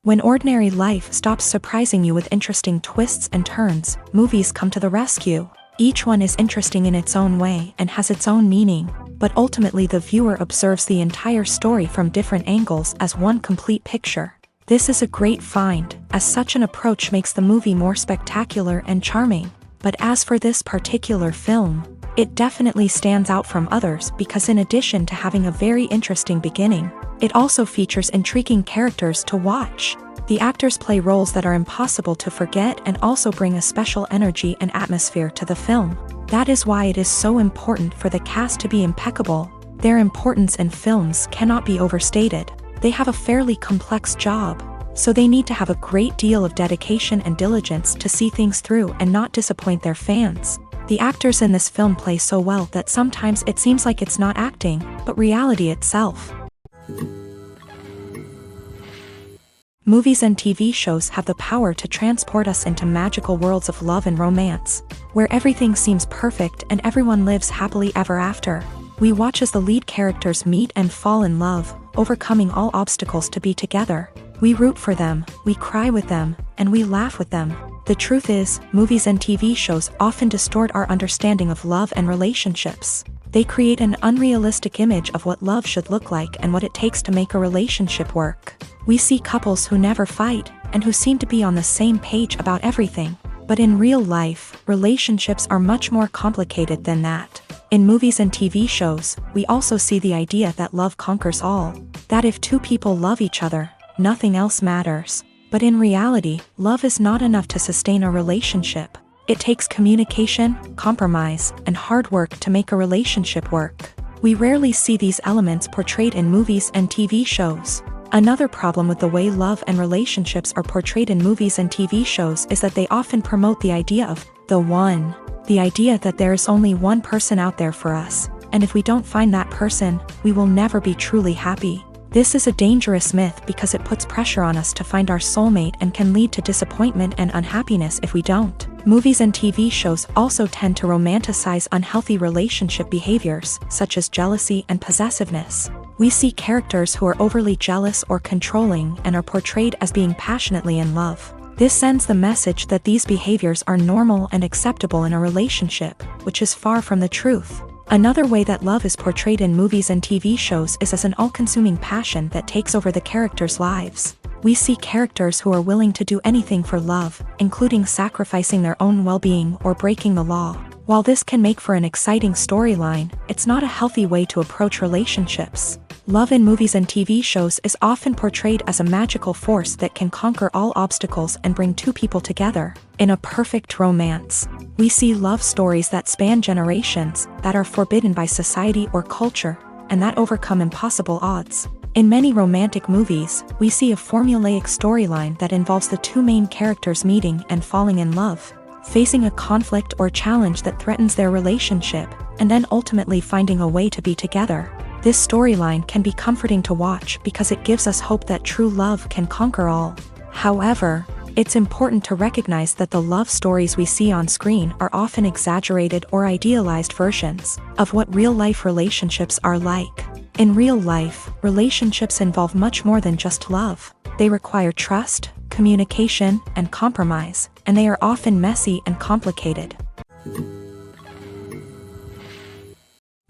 When ordinary life stops surprising you with interesting twists and turns, movies come to the rescue. Each one is interesting in its own way and has its own meaning, but ultimately the viewer observes the entire story from different angles as one complete picture. This is a great find, as such an approach makes the movie more spectacular and charming. But as for this particular film, it definitely stands out from others because in addition to having a very interesting beginning, it also features intriguing characters to watch. The actors play roles that are impossible to forget and also bring a special energy and atmosphere to the film. That is why it is so important for the cast to be impeccable. Their importance in films cannot be overstated. They have a fairly complex job, so they need to have a great deal of dedication and diligence to see things through and not disappoint their fans. The actors in this film play so well that sometimes it seems like it's not acting, but reality itself. Movies and TV shows have the power to transport us into magical worlds of love and romance, where everything seems perfect and everyone lives happily ever after. We watch as the lead characters meet and fall in love, overcoming all obstacles to be together. We root for them, we cry with them, and we laugh with them. The truth is, movies and TV shows often distort our understanding of love and relationships. They create an unrealistic image of what love should look like and what it takes to make a relationship work. We see couples who never fight, and who seem to be on the same page about everything. But in real life, relationships are much more complicated than that. In movies and TV shows, we also see the idea that love conquers all. That if two people love each other, nothing else matters. But in reality, love is not enough to sustain a relationship. It takes communication, compromise, and hard work to make a relationship work. We rarely see these elements portrayed in movies and TV shows. Another problem with the way love and relationships are portrayed in movies and TV shows is that they often promote the idea of the one. The idea that there is only one person out there for us, and if we don't find that person, we will never be truly happy. This is a dangerous myth because it puts pressure on us to find our soulmate and can lead to disappointment and unhappiness if we don't. Movies and TV shows also tend to romanticize unhealthy relationship behaviors, such as jealousy and possessiveness. We see characters who are overly jealous or controlling and are portrayed as being passionately in love. This sends the message that these behaviors are normal and acceptable in a relationship, which is far from the truth. Another way that love is portrayed in movies and TV shows is as an all-consuming passion that takes over the characters' lives. We see characters who are willing to do anything for love, including sacrificing their own well-being or breaking the law. While this can make for an exciting storyline, it's not a healthy way to approach relationships. Love in movies and TV shows is often portrayed as a magical force that can conquer all obstacles and bring two people together. In a perfect romance, we see love stories that span generations, that are forbidden by society or culture, and that overcome impossible odds. In many romantic movies, we see a formulaic storyline that involves the two main characters meeting and falling in love, facing a conflict or challenge that threatens their relationship, and then ultimately finding a way to be together. This storyline can be comforting to watch because it gives us hope that true love can conquer all. However, it's important to recognize that the love stories we see on screen are often exaggerated or idealized versions of what real-life relationships are like. In real life, relationships involve much more than just love. They require trust, communication, and compromise, and they are often messy and complicated.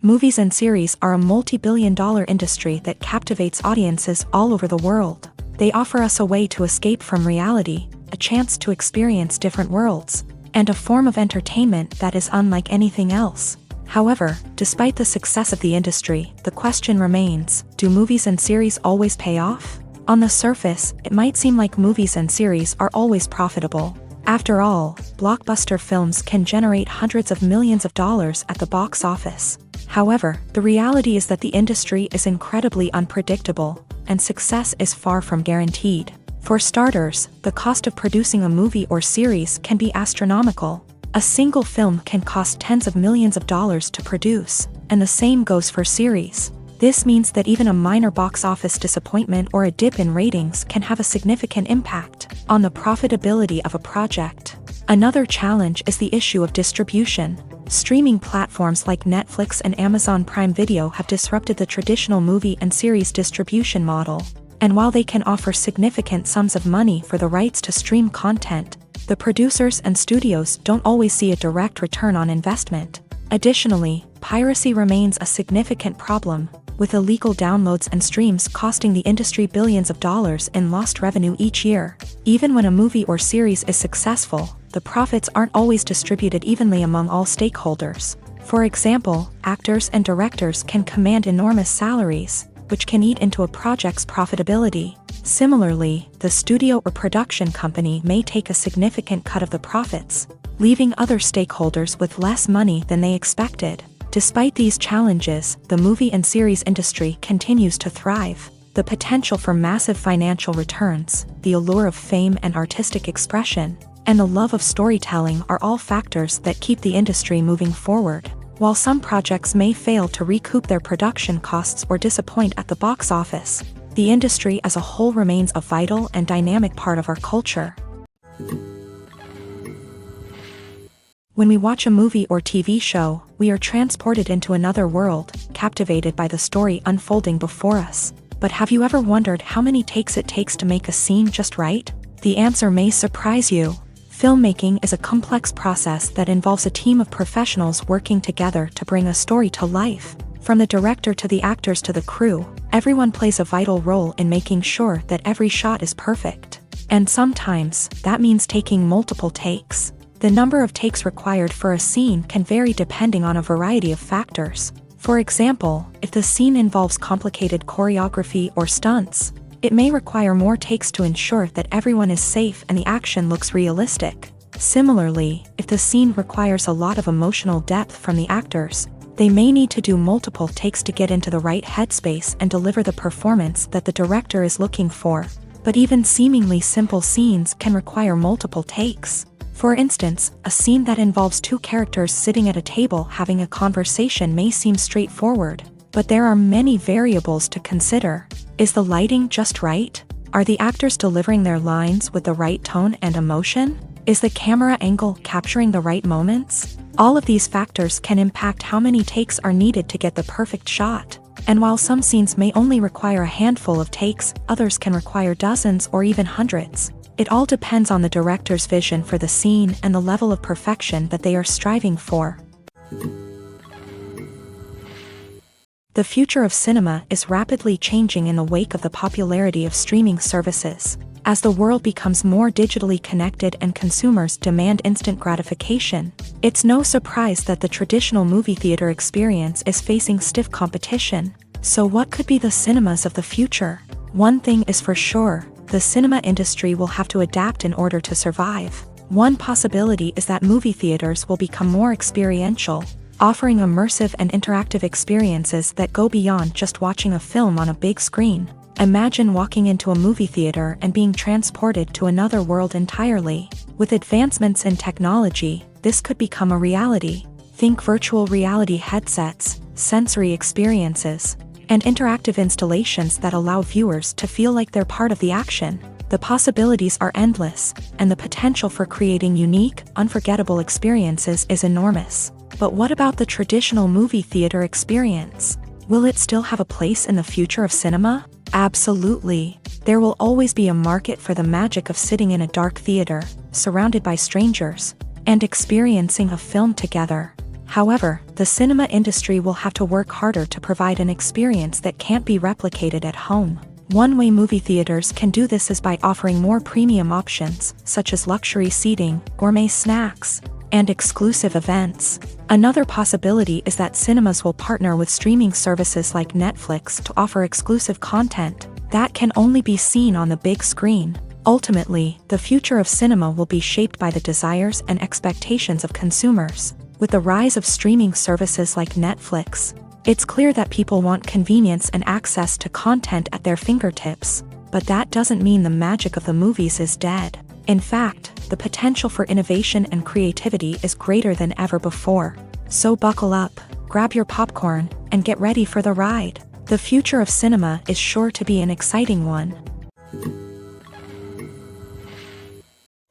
Movies and series are a multi-billion-dollar industry that captivates audiences all over the world. They offer us a way to escape from reality, a chance to experience different worlds, and a form of entertainment that is unlike anything else. However, despite the success of the industry, the question remains, do movies and series always pay off? On the surface, it might seem like movies and series are always profitable. After all, blockbuster films can generate hundreds of millions of dollars at the box office. However, the reality is that the industry is incredibly unpredictable, and success is far from guaranteed. For starters, the cost of producing a movie or series can be astronomical. A single film can cost tens of millions of dollars to produce, and the same goes for series. This means that even a minor box office disappointment or a dip in ratings can have a significant impact on the profitability of a project. Another challenge is the issue of distribution. Streaming platforms like Netflix and Amazon Prime Video have disrupted the traditional movie and series distribution model. And while they can offer significant sums of money for the rights to stream content, the producers and studios don't always see a direct return on investment. Additionally, piracy remains a significant problem, with illegal downloads and streams costing the industry billions of dollars in lost revenue each year. Even when a movie or series is successful, the profits aren't always distributed evenly among all stakeholders. For example, actors and directors can command enormous salaries, which can eat into a project's profitability. Similarly, the studio or production company may take a significant cut of the profits, leaving other stakeholders with less money than they expected. Despite these challenges, the movie and series industry continues to thrive. The potential for massive financial returns, the allure of fame and artistic expression, and the love of storytelling are all factors that keep the industry moving forward. While some projects may fail to recoup their production costs or disappoint at the box office, the industry as a whole remains a vital and dynamic part of our culture. When we watch a movie or TV show, we are transported into another world, captivated by the story unfolding before us. But have you ever wondered how many takes it takes to make a scene just right? The answer may surprise you. Filmmaking is a complex process that involves a team of professionals working together to bring a story to life. From the director to the actors to the crew, everyone plays a vital role in making sure that every shot is perfect. And sometimes, that means taking multiple takes. The number of takes required for a scene can vary depending on a variety of factors. For example, if the scene involves complicated choreography or stunts, it may require more takes to ensure that everyone is safe and the action looks realistic. Similarly, if the scene requires a lot of emotional depth from the actors, they may need to do multiple takes to get into the right headspace and deliver the performance that the director is looking for. But even seemingly simple scenes can require multiple takes. For instance, a scene that involves two characters sitting at a table having a conversation may seem straightforward, but there are many variables to consider. Is the lighting just right? Are the actors delivering their lines with the right tone and emotion? Is the camera angle capturing the right moments? All of these factors can impact how many takes are needed to get the perfect shot. And while some scenes may only require a handful of takes, others can require dozens or even hundreds. It all depends on the director's vision for the scene and the level of perfection that they are striving for. The future of cinema is rapidly changing in the wake of the popularity of streaming services. As the world becomes more digitally connected and consumers demand instant gratification, it's no surprise that the traditional movie theater experience is facing stiff competition. So what could be the cinemas of the future? One thing is for sure, the cinema industry will have to adapt in order to survive. One possibility is that movie theaters will become more experiential, offering immersive and interactive experiences that go beyond just watching a film on a big screen. Imagine walking into a movie theater and being transported to another world entirely. With advancements in technology, this could become a reality. Think virtual reality headsets, sensory experiences, and interactive installations that allow viewers to feel like they're part of the action. The possibilities are endless, and the potential for creating unique, unforgettable experiences is enormous. But what about the traditional movie theater experience? Will it still have a place in the future of cinema? Absolutely. There will always be a market for the magic of sitting in a dark theater, surrounded by strangers, and experiencing a film together. However, the cinema industry will have to work harder to provide an experience that can't be replicated at home. One way movie theaters can do this is by offering more premium options, such as luxury seating, gourmet snacks, and exclusive events. Another possibility is that cinemas will partner with streaming services like Netflix to offer exclusive content that can only be seen on the big screen. Ultimately, the future of cinema will be shaped by the desires and expectations of consumers. With the rise of streaming services like Netflix, it's clear that people want convenience and access to content at their fingertips. But that doesn't mean the magic of the movies is dead. In fact, the potential for innovation and creativity is greater than ever before. So buckle up, grab your popcorn, and get ready for the ride. The future of cinema is sure to be an exciting one.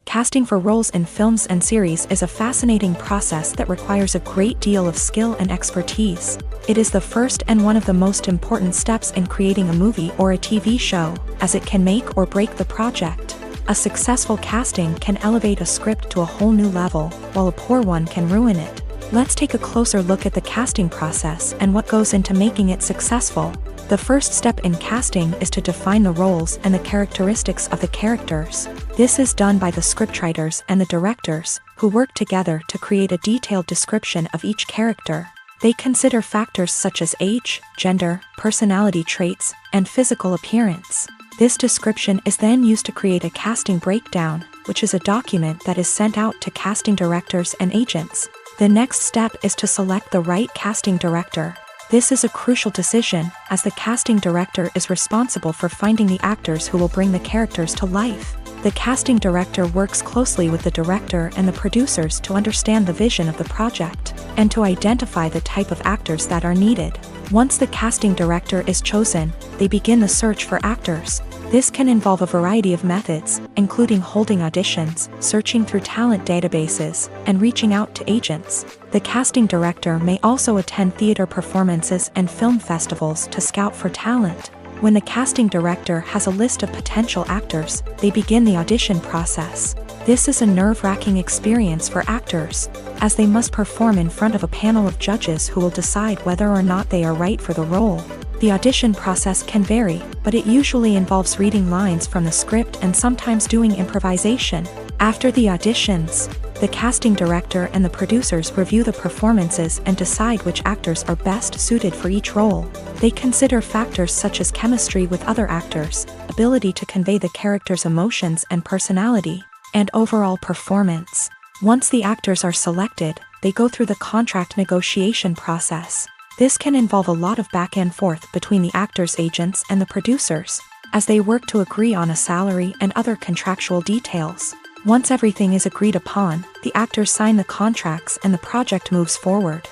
Casting for roles in films and series is a fascinating process that requires a great deal of skill and expertise. It is the first and one of the most important steps in creating a movie or a TV show, as it can make or break the project. A successful casting can elevate a script to a whole new level, while a poor one can ruin it. Let's take a closer look at the casting process and what goes into making it successful. The first step in casting is to define the roles and the characteristics of the characters. This is done by the scriptwriters and the directors, who work together to create a detailed description of each character. They consider factors such as age, gender, personality traits, and physical appearance. This description is then used to create a casting breakdown, which is a document that is sent out to casting directors and agents. The next step is to select the right casting director. This is a crucial decision, as the casting director is responsible for finding the actors who will bring the characters to life. The casting director works closely with the director and the producers to understand the vision of the project, and to identify the type of actors that are needed. Once the casting director is chosen, they begin the search for actors. This can involve a variety of methods, including holding auditions, searching through talent databases, and reaching out to agents. The casting director may also attend theater performances and film festivals to scout for talent. When the casting director has a list of potential actors, they begin the audition process. This is a nerve-wracking experience for actors, as they must perform in front of a panel of judges who will decide whether or not they are right for the role. The audition process can vary, but it usually involves reading lines from the script and sometimes doing improvisation. After the auditions, the casting director and the producers review the performances and decide which actors are best suited for each role. They consider factors such as chemistry with other actors, ability to convey the character's emotions and personality, and overall performance. Once the actors are selected, they go through the contract negotiation process. This can involve a lot of back and forth between the actors' agents and the producers, as they work to agree on a salary and other contractual details. Once everything is agreed upon, the actors sign the contracts and the project moves forward.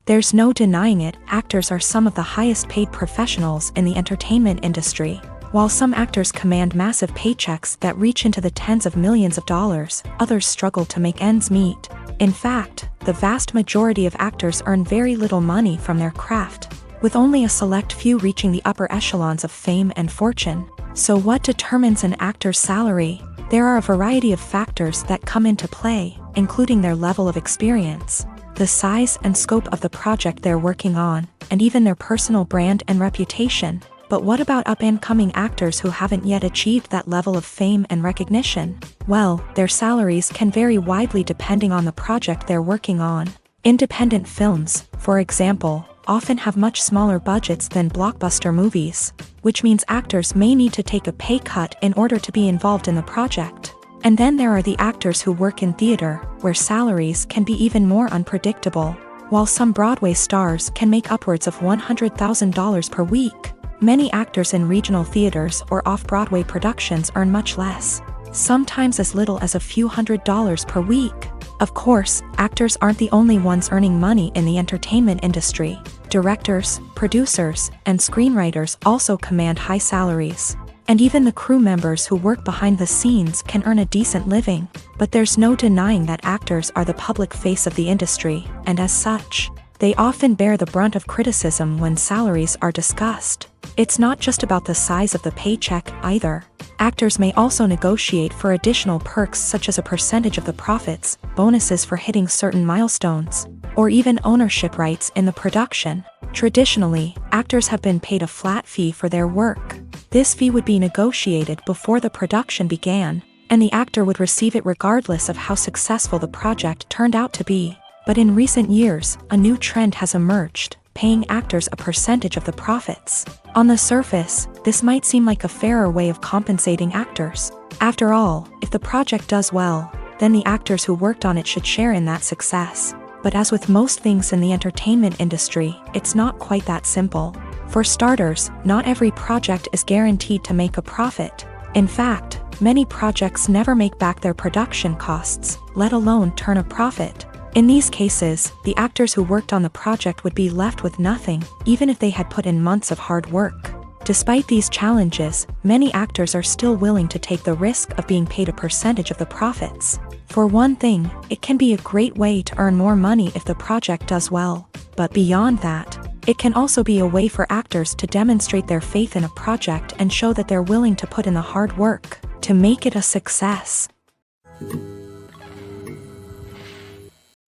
There's no denying it, actors are some of the highest paid professionals in the entertainment industry. While some actors command massive paychecks that reach into the tens of millions of dollars, others struggle to make ends meet. In fact, the vast majority of actors earn very little money from their craft, with only a select few reaching the upper echelons of fame and fortune. So what determines an actor's salary? There are a variety of factors that come into play, including their level of experience, the size and scope of the project they're working on, and even their personal brand and reputation. But what about up-and-coming actors who haven't yet achieved that level of fame and recognition? Well, their salaries can vary widely depending on the project they're working on. Independent films, for example, often have much smaller budgets than blockbuster movies, which means actors may need to take a pay cut in order to be involved in the project. And then there are the actors who work in theater, where salaries can be even more unpredictable. While some Broadway stars can make upwards of $100,000 per week, many actors in regional theaters or off-Broadway productions earn much less, sometimes as little as a few $100s per week. Of course, actors aren't the only ones earning money in the entertainment industry. Directors, producers, and screenwriters also command high salaries. And even the crew members who work behind the scenes can earn a decent living. But there's no denying that actors are the public face of the industry, and as such, they often bear the brunt of criticism when salaries are discussed. It's not just about the size of the paycheck, either. Actors may also negotiate for additional perks such as a percentage of the profits, bonuses for hitting certain milestones, or even ownership rights in the production. Traditionally, actors have been paid a flat fee for their work. This fee would be negotiated before the production began, and the actor would receive it regardless of how successful the project turned out to be. But in recent years, a new trend has emerged, paying actors a percentage of the profits. On the surface, this might seem like a fairer way of compensating actors. After all, if the project does well, then the actors who worked on it should share in that success. But as with most things in the entertainment industry, it's not quite that simple. For starters, not every project is guaranteed to make a profit. In fact, many projects never make back their production costs, let alone turn a profit. In these cases, the actors who worked on the project would be left with nothing, even if they had put in months of hard work. Despite these challenges, many actors are still willing to take the risk of being paid a percentage of the profits. For one thing, it can be a great way to earn more money if the project does well. But beyond that, it can also be a way for actors to demonstrate their faith in a project and show that they're willing to put in the hard work to make it a success.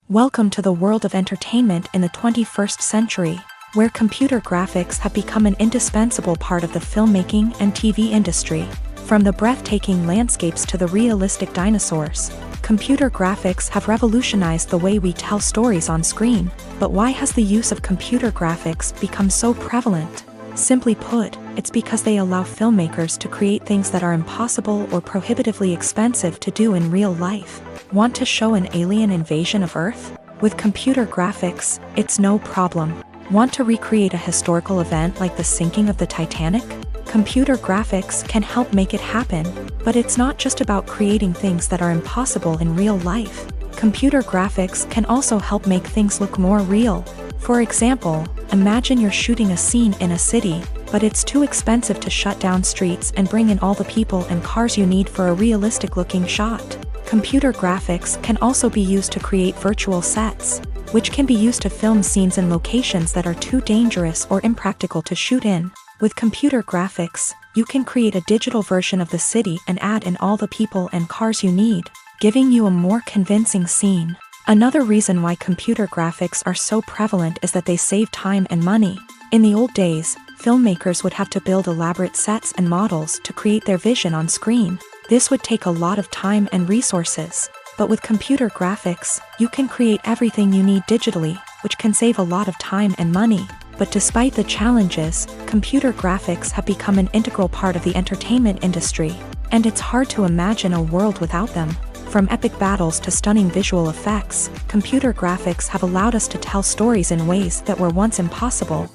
Welcome to the world of entertainment in the 21st century, where computer graphics have become an indispensable part of the filmmaking and TV industry. From the breathtaking landscapes to the realistic dinosaurs, computer graphics have revolutionized the way we tell stories on screen. But why has the use of computer graphics become so prevalent? Simply put, it's because they allow filmmakers to create things that are impossible or prohibitively expensive to do in real life. Want to show an alien invasion of Earth? With computer graphics, it's no problem. Want to recreate a historical event like the sinking of the Titanic? Computer graphics can help make it happen. But it's not just about creating things that are impossible in real life. Computer graphics can also help make things look more real. For example, imagine you're shooting a scene in a city, but it's too expensive to shut down streets and bring in all the people and cars you need for a realistic-looking shot. Computer graphics can also be used to create virtual sets, which can be used to film scenes in locations that are too dangerous or impractical to shoot in. With computer graphics, you can create a digital version of the city and add in all the people and cars you need, giving you a more convincing scene. Another reason why computer graphics are so prevalent is that they save time and money. In the old days, filmmakers would have to build elaborate sets and models to create their vision on screen. This would take a lot of time and resources. But with computer graphics, you can create everything you need digitally, which can save a lot of time and money. But despite the challenges, computer graphics have become an integral part of the entertainment industry, and it's hard to imagine a world without them. From epic battles to stunning visual effects, computer graphics have allowed us to tell stories in ways that were once impossible.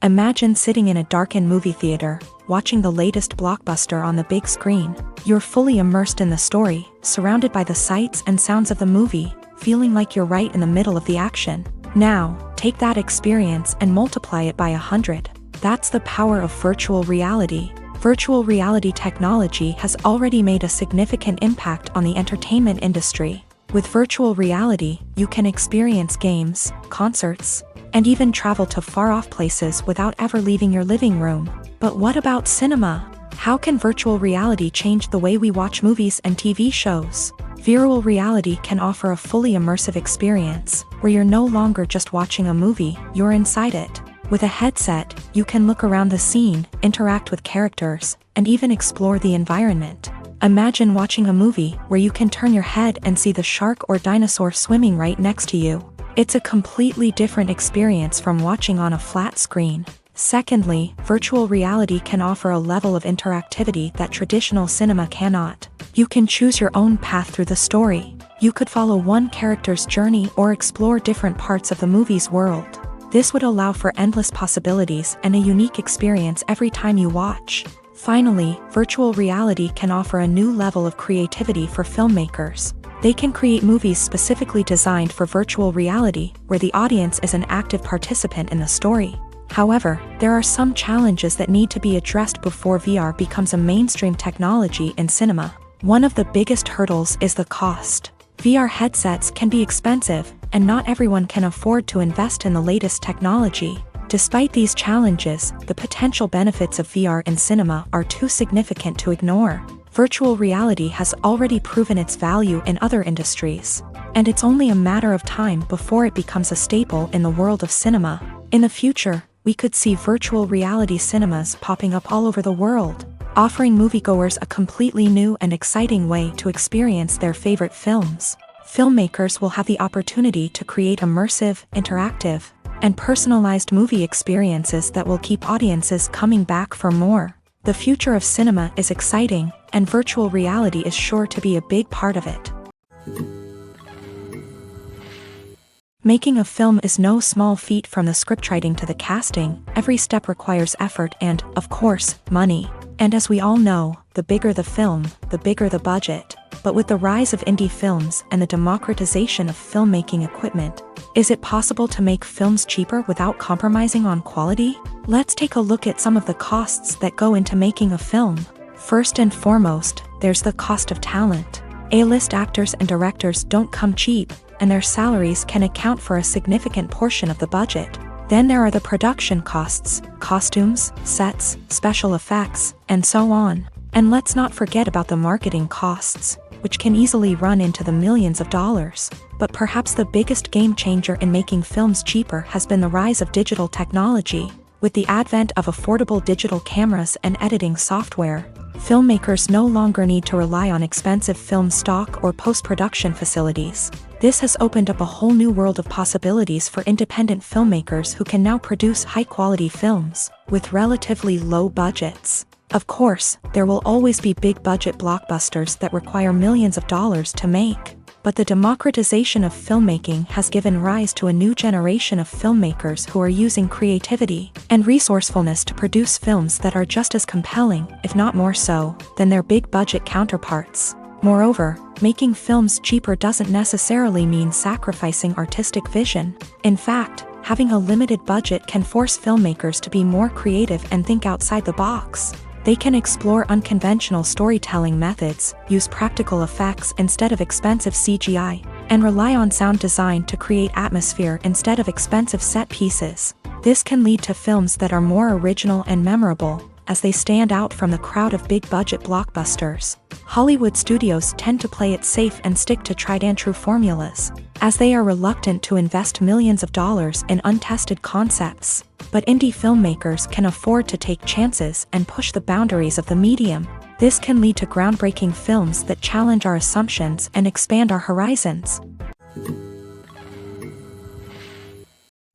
Imagine sitting in a darkened movie theater, watching the latest blockbuster on the big screen. You're fully immersed in the story, surrounded by the sights and sounds of the movie, feeling like you're right in the middle of the action. Now, take that experience and multiply it by 100. That's the power of virtual reality. Virtual reality technology has already made a significant impact on the entertainment industry. With virtual reality, you can experience games, concerts, and even travel to far-off places without ever leaving your living room. But what about cinema? How can virtual reality change the way we watch movies and TV shows? Virtual reality can offer a fully immersive experience, where you're no longer just watching a movie, you're inside it. With a headset, you can look around the scene, interact with characters, and even explore the environment. Imagine watching a movie where you can turn your head and see the shark or dinosaur swimming right next to you. It's a completely different experience from watching on a flat screen. Secondly, virtual reality can offer a level of interactivity that traditional cinema cannot. You can choose your own path through the story. You could follow one character's journey or explore different parts of the movie's world. This would allow for endless possibilities and a unique experience every time you watch. Finally, virtual reality can offer a new level of creativity for filmmakers. They can create movies specifically designed for virtual reality, where the audience is an active participant in the story. However, there are some challenges that need to be addressed before VR becomes a mainstream technology in cinema. One of the biggest hurdles is the cost. VR headsets can be expensive, and not everyone can afford to invest in the latest technology. Despite these challenges, the potential benefits of VR in cinema are too significant to ignore. Virtual reality has already proven its value in other industries. and it's only a matter of time before it becomes a staple in the world of cinema. In the future, we could see virtual reality cinemas popping up all over the world, offering moviegoers a completely new and exciting way to experience their favorite films. Filmmakers will have the opportunity to create immersive, interactive, and personalized movie experiences that will keep audiences coming back for more. The future of cinema is exciting, and virtual reality is sure to be a big part of it. Making a film is no small feat. From the scriptwriting to the casting, every step requires effort and, of course, money. And as we all know, the bigger the film, the bigger the budget. But with the rise of indie films and the democratization of filmmaking equipment, is it possible to make films cheaper without compromising on quality? Let's take a look at some of the costs that go into making a film. First and foremost, there's the cost of talent. A-list actors and directors don't come cheap, and their salaries can account for a significant portion of the budget. Then there are the production costs, costumes, sets, special effects, and so on. And let's not forget about the marketing costs, which can easily run into the millions of dollars. But perhaps the biggest game changer in making films cheaper has been the rise of digital technology. With the advent of affordable digital cameras and editing software, filmmakers no longer need to rely on expensive film stock or post-production facilities. This has opened up a whole new world of possibilities for independent filmmakers who can now produce high-quality films with relatively low budgets. Of course, there will always be big-budget blockbusters that require millions of dollars to make. But the democratization of filmmaking has given rise to a new generation of filmmakers who are using creativity and resourcefulness to produce films that are just as compelling, if not more so, than their big-budget counterparts. Moreover, making films cheaper doesn't necessarily mean sacrificing artistic vision. In fact, having a limited budget can force filmmakers to be more creative and think outside the box. They can explore unconventional storytelling methods, use practical effects instead of expensive CGI, and rely on sound design to create atmosphere instead of expensive set pieces. This can lead to films that are more original and memorable, as they stand out from the crowd of big-budget blockbusters. Hollywood studios tend to play it safe and stick to tried-and-true formulas, as they are reluctant to invest millions of dollars in untested concepts. But indie filmmakers can afford to take chances and push the boundaries of the medium. This can lead to groundbreaking films that challenge our assumptions and expand our horizons.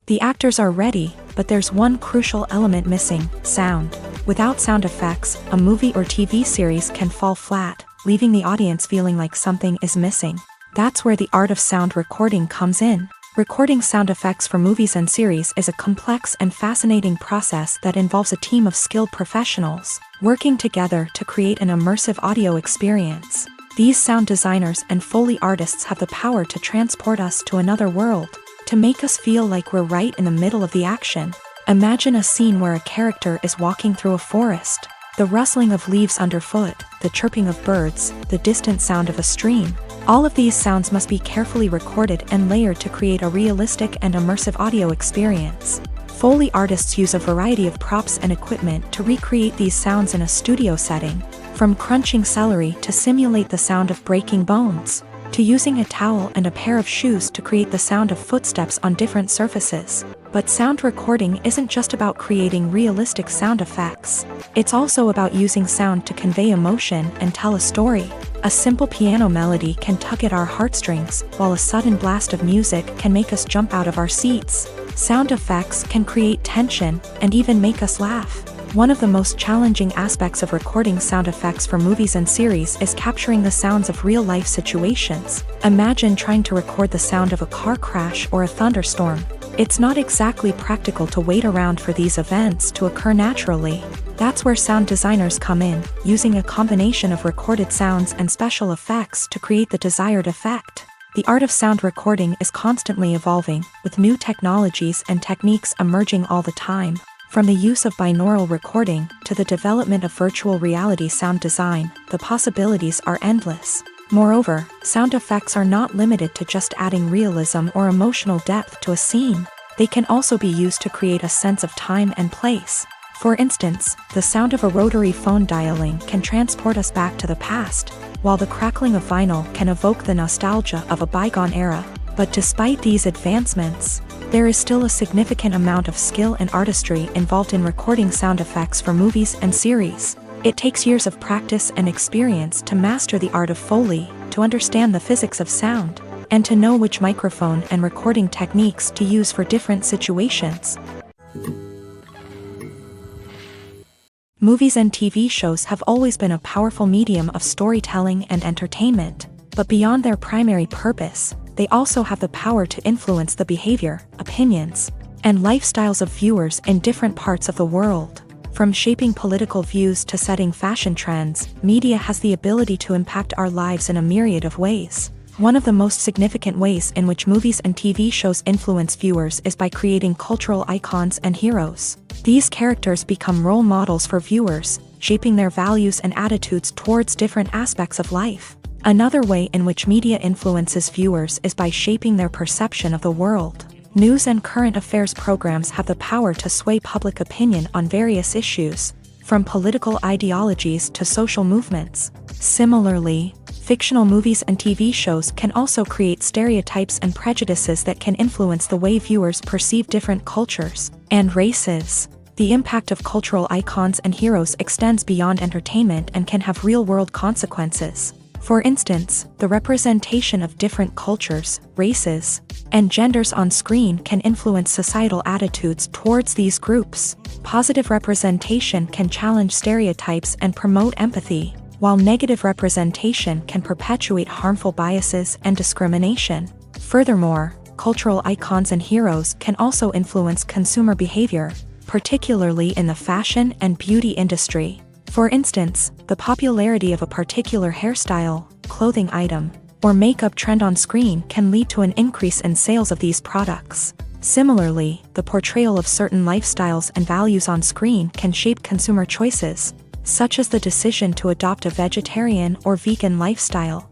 The actors are ready, but there's one crucial element missing: sound. Without sound effects, a movie or TV series can fall flat, leaving the audience feeling like something is missing. That's where the art of sound recording comes in. Recording sound effects for movies and series is a complex and fascinating process that involves a team of skilled professionals working together to create an immersive audio experience. These sound designers and Foley artists have the power to transport us to another world, to make us feel like we're right in the middle of the action. Imagine a scene where a character is walking through a forest. The rustling of leaves underfoot, the chirping of birds, the distant sound of a stream. All of these sounds must be carefully recorded and layered to create a realistic and immersive audio experience. Foley artists use a variety of props and equipment to recreate these sounds in a studio setting, from crunching celery to simulate the sound of breaking bones, to using a towel and a pair of shoes to create the sound of footsteps on different surfaces. But sound recording isn't just about creating realistic sound effects. It's also about using sound to convey emotion and tell a story. A simple piano melody can tug at our heartstrings, while a sudden blast of music can make us jump out of our seats. Sound effects can create tension and even make us laugh. One of the most challenging aspects of recording sound effects for movies and series is capturing the sounds of real-life situations. Imagine trying to record the sound of a car crash or a thunderstorm. It's not exactly practical to wait around for these events to occur naturally. That's where sound designers come in, using a combination of recorded sounds and special effects to create the desired effect. The art of sound recording is constantly evolving, with new technologies and techniques emerging all the time. From the use of binaural recording to the development of virtual reality sound design, the possibilities are endless. Moreover, sound effects are not limited to just adding realism or emotional depth to a scene. They can also be used to create a sense of time and place. For instance, the sound of a rotary phone dialing can transport us back to the past, while the crackling of vinyl can evoke the nostalgia of a bygone era. But despite these advancements, there is still a significant amount of skill and artistry involved in recording sound effects for movies and series. It takes years of practice and experience to master the art of Foley, to understand the physics of sound, and to know which microphone and recording techniques to use for different situations. Movies and TV shows have always been a powerful medium of storytelling and entertainment, but beyond their primary purpose, they also have the power to influence the behavior, opinions, and lifestyles of viewers in different parts of the world. From shaping political views to setting fashion trends, media has the ability to impact our lives in a myriad of ways. One of the most significant ways in which movies and TV shows influence viewers is by creating cultural icons and heroes. These characters become role models for viewers, shaping their values and attitudes towards different aspects of life. Another way in which media influences viewers is by shaping their perception of the world. News and current affairs programs have the power to sway public opinion on various issues, from political ideologies to social movements. Similarly, fictional movies and TV shows can also create stereotypes and prejudices that can influence the way viewers perceive different cultures and races. The impact of cultural icons and heroes extends beyond entertainment and can have real-world consequences. For instance, the representation of different cultures, races, and genders on screen can influence societal attitudes towards these groups. Positive representation can challenge stereotypes and promote empathy, while negative representation can perpetuate harmful biases and discrimination. Furthermore, cultural icons and heroes can also influence consumer behavior, particularly in the fashion and beauty industry. For instance, the popularity of a particular hairstyle, clothing item, or makeup trend on screen can lead to an increase in sales of these products. Similarly, the portrayal of certain lifestyles and values on screen can shape consumer choices, such as the decision to adopt a vegetarian or vegan lifestyle.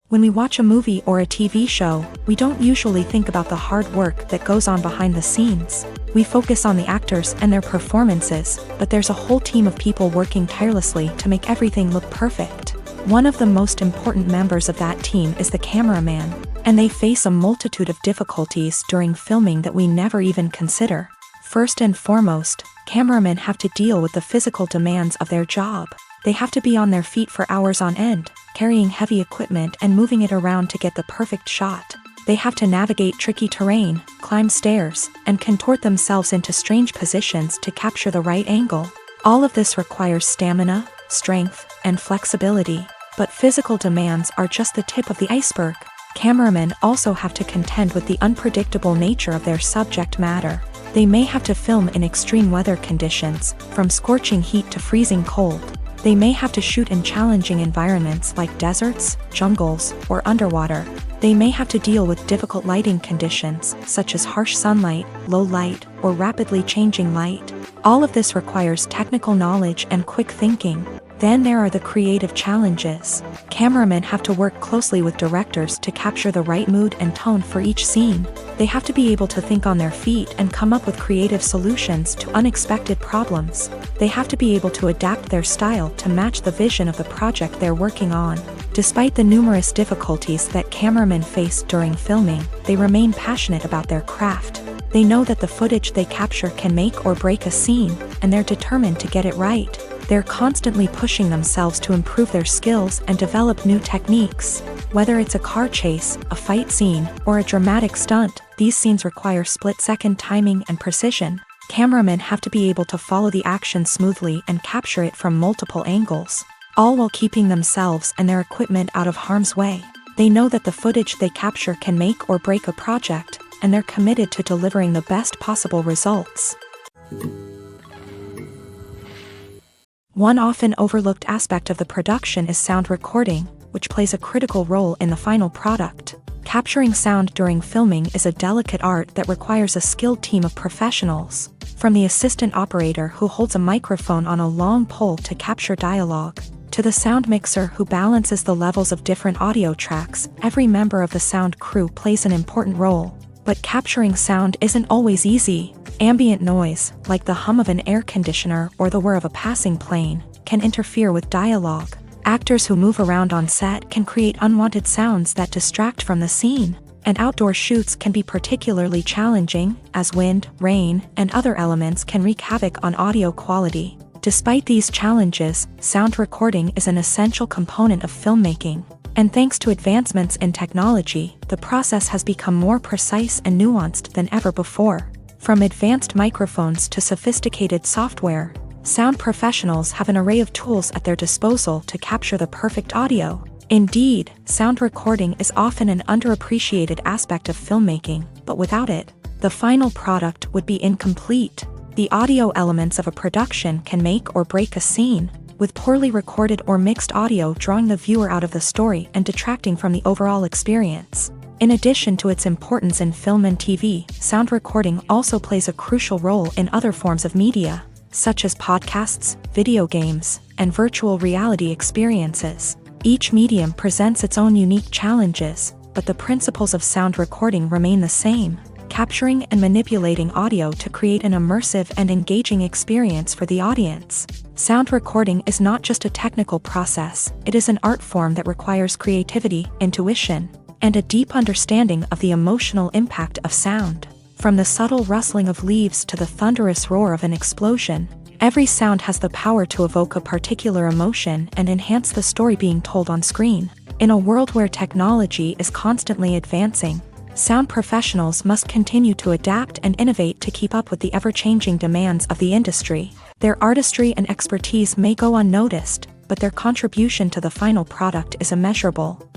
When we watch a movie or a TV show, we don't usually think about the hard work that goes on behind the scenes. We focus on the actors and their performances, but there's a whole team of people working tirelessly to make everything look perfect. One of the most important members of that team is the cameraman, and they face a multitude of difficulties during filming that we never even consider. First and foremost, cameramen have to deal with the physical demands of their job. They have to be on their feet for hours on end, carrying heavy equipment and moving it around to get the perfect shot. They have to navigate tricky terrain, climb stairs, and contort themselves into strange positions to capture the right angle. All of this requires stamina, strength, and flexibility. But physical demands are just the tip of the iceberg. Cameramen also have to contend with the unpredictable nature of their subject matter. They may have to film in extreme weather conditions, from scorching heat to freezing cold. They may have to shoot in challenging environments like deserts, jungles, or underwater. They may have to deal with difficult lighting conditions, such as harsh sunlight, low light, or rapidly changing light. All of this requires technical knowledge and quick thinking. Then there are the creative challenges. Cameramen have to work closely with directors to capture the right mood and tone for each scene. They have to be able to think on their feet and come up with creative solutions to unexpected problems. They have to be able to adapt their style to match the vision of the project they're working on. Despite the numerous difficulties that cameramen face during filming, they remain passionate about their craft. They know that the footage they capture can make or break a scene, and they're determined to get it right. They're constantly pushing themselves to improve their skills and develop new techniques. Whether it's a car chase, a fight scene, or a dramatic stunt, these scenes require split-second timing and precision. Cameramen have to be able to follow the action smoothly and capture it from multiple angles, all while keeping themselves and their equipment out of harm's way. They know that the footage they capture can make or break a project, and they're committed to delivering the best possible results. One often overlooked aspect of the production is sound recording, which plays a critical role in the final product. Capturing sound during filming is a delicate art that requires a skilled team of professionals. From the assistant operator who holds a microphone on a long pole to capture dialogue, to the sound mixer who balances the levels of different audio tracks, every member of the sound crew plays an important role. But capturing sound isn't always easy. Ambient noise, like the hum of an air conditioner or the whir of a passing plane, can interfere with dialogue. Actors who move around on set can create unwanted sounds that distract from the scene. And outdoor shoots can be particularly challenging, as wind, rain, and other elements can wreak havoc on audio quality. Despite these challenges, sound recording is an essential component of filmmaking. And thanks to advancements in technology, the process has become more precise and nuanced than ever before. From advanced microphones to sophisticated software, sound professionals have an array of tools at their disposal to capture the perfect audio. Indeed, sound recording is often an underappreciated aspect of filmmaking, but without it, the final product would be incomplete. The audio elements of a production can make or break a scene, with poorly recorded or mixed audio drawing the viewer out of the story and detracting from the overall experience. In addition to its importance in film and TV, sound recording also plays a crucial role in other forms of media, such as podcasts, video games, and virtual reality experiences. Each medium presents its own unique challenges, but the principles of sound recording remain the same, capturing and manipulating audio to create an immersive and engaging experience for the audience. Sound recording is not just a technical process, it is an art form that requires creativity, intuition, and a deep understanding of the emotional impact of sound. From the subtle rustling of leaves to the thunderous roar of an explosion, every sound has the power to evoke a particular emotion and enhance the story being told on screen. In a world where technology is constantly advancing, sound professionals must continue to adapt and innovate to keep up with the ever-changing demands of the industry. Their artistry and expertise may go unnoticed, but their contribution to the final product is immeasurable.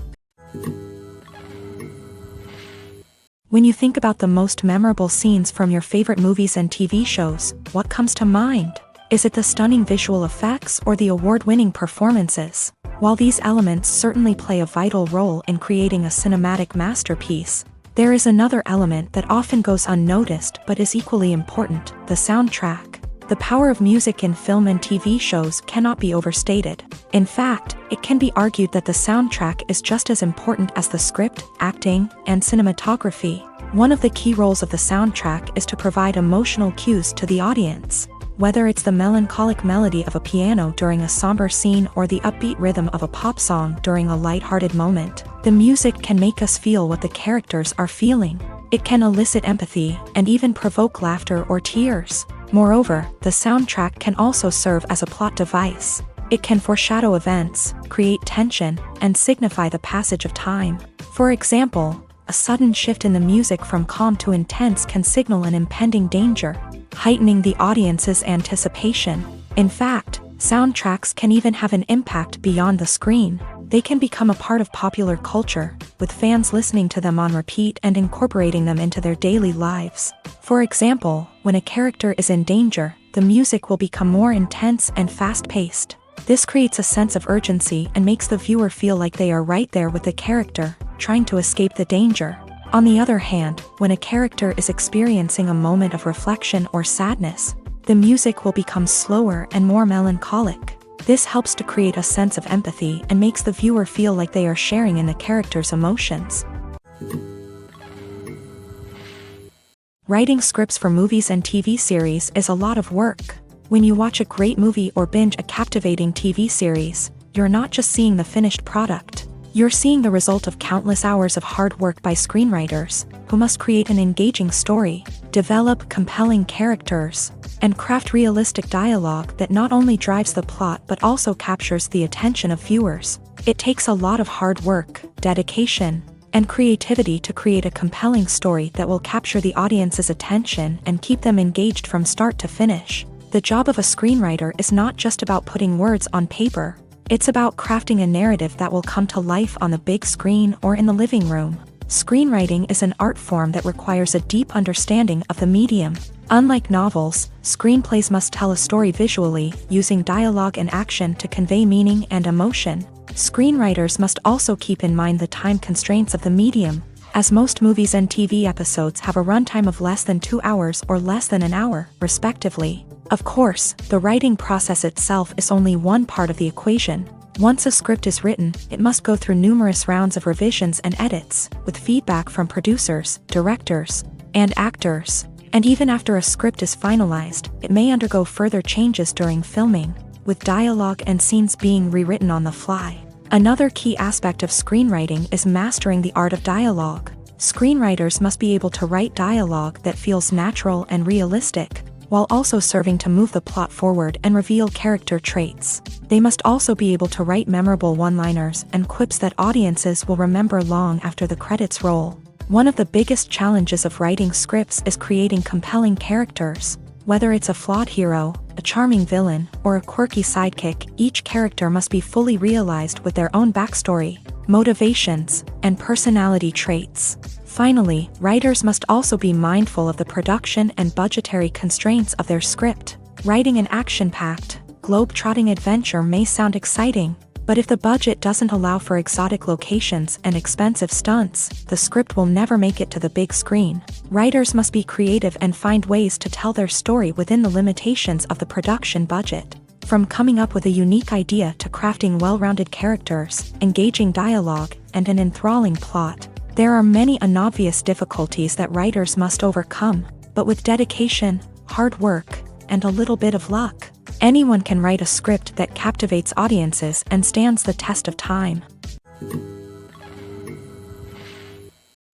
When you think about the most memorable scenes from your favorite movies and TV shows, what comes to mind? Is it the stunning visual effects or the award-winning performances? While these elements certainly play a vital role in creating a cinematic masterpiece, there is another element that often goes unnoticed but is equally important: the soundtrack. The power of music in film and TV shows cannot be overstated. In fact, it can be argued that the soundtrack is just as important as the script, acting, and cinematography. One of the key roles of the soundtrack is to provide emotional cues to the audience. Whether it's the melancholic melody of a piano during a somber scene or the upbeat rhythm of a pop song during a light-hearted moment, the music can make us feel what the characters are feeling. It can elicit empathy and even provoke laughter or tears. Moreover, the soundtrack can also serve as a plot device. It can foreshadow events, create tension, and signify the passage of time. For example, a sudden shift in the music from calm to intense can signal an impending danger, heightening the audience's anticipation. In fact, soundtracks can even have an impact beyond the screen. They can become a part of popular culture, with fans listening to them on repeat and incorporating them into their daily lives. For example, when a character is in danger, the music will become more intense and fast-paced. This creates a sense of urgency and makes the viewer feel like they are right there with the character, trying to escape the danger. On the other hand, when a character is experiencing a moment of reflection or sadness, the music will become slower and more melancholic. This helps to create a sense of empathy and makes the viewer feel like they are sharing in the character's emotions. Writing scripts for movies and TV series is a lot of work. When you watch a great movie or binge a captivating TV series, you're not just seeing the finished product. You're seeing the result of countless hours of hard work by screenwriters, who must create an engaging story, develop compelling characters, and craft realistic dialogue that not only drives the plot but also captures the attention of viewers. It takes a lot of hard work, dedication, and creativity to create a compelling story that will capture the audience's attention and keep them engaged from start to finish. The job of a screenwriter is not just about putting words on paper. It's about crafting a narrative that will come to life on the big screen or in the living room. Screenwriting is an art form that requires a deep understanding of the medium. Unlike novels, screenplays must tell a story visually, using dialogue and action to convey meaning and emotion. Screenwriters must also keep in mind the time constraints of the medium, as most movies and TV episodes have a runtime of less than 2 hours or less than an hour, respectively. Of course, the writing process itself is only one part of the equation. Once a script is written, it must go through numerous rounds of revisions and edits, with feedback from producers, directors, and actors. And even after a script is finalized, it may undergo further changes during filming. with dialogue and scenes being rewritten on the fly. Another key aspect of screenwriting is mastering the art of dialogue. Screenwriters must be able to write dialogue that feels natural and realistic, while also serving to move the plot forward and reveal character traits. They must also be able to write memorable one-liners and quips that audiences will remember long after the credits roll. One of the biggest challenges of writing scripts is creating compelling characters. Whether it's a flawed hero, a charming villain, or a quirky sidekick, each character must be fully realized with their own backstory, motivations, and personality traits. Finally, writers must also be mindful of the production and budgetary constraints of their script. Writing an action-packed, globe-trotting adventure may sound exciting, but if the budget doesn't allow for exotic locations and expensive stunts, the script will never make it to the big screen. Writers must be creative and find ways to tell their story within the limitations of the production budget. From coming up with a unique idea to crafting well-rounded characters, engaging dialogue, and an enthralling plot, there are many unobvious difficulties that writers must overcome, but with dedication, hard work, and a little bit of luck, anyone can write a script that captivates audiences and stands the test of time.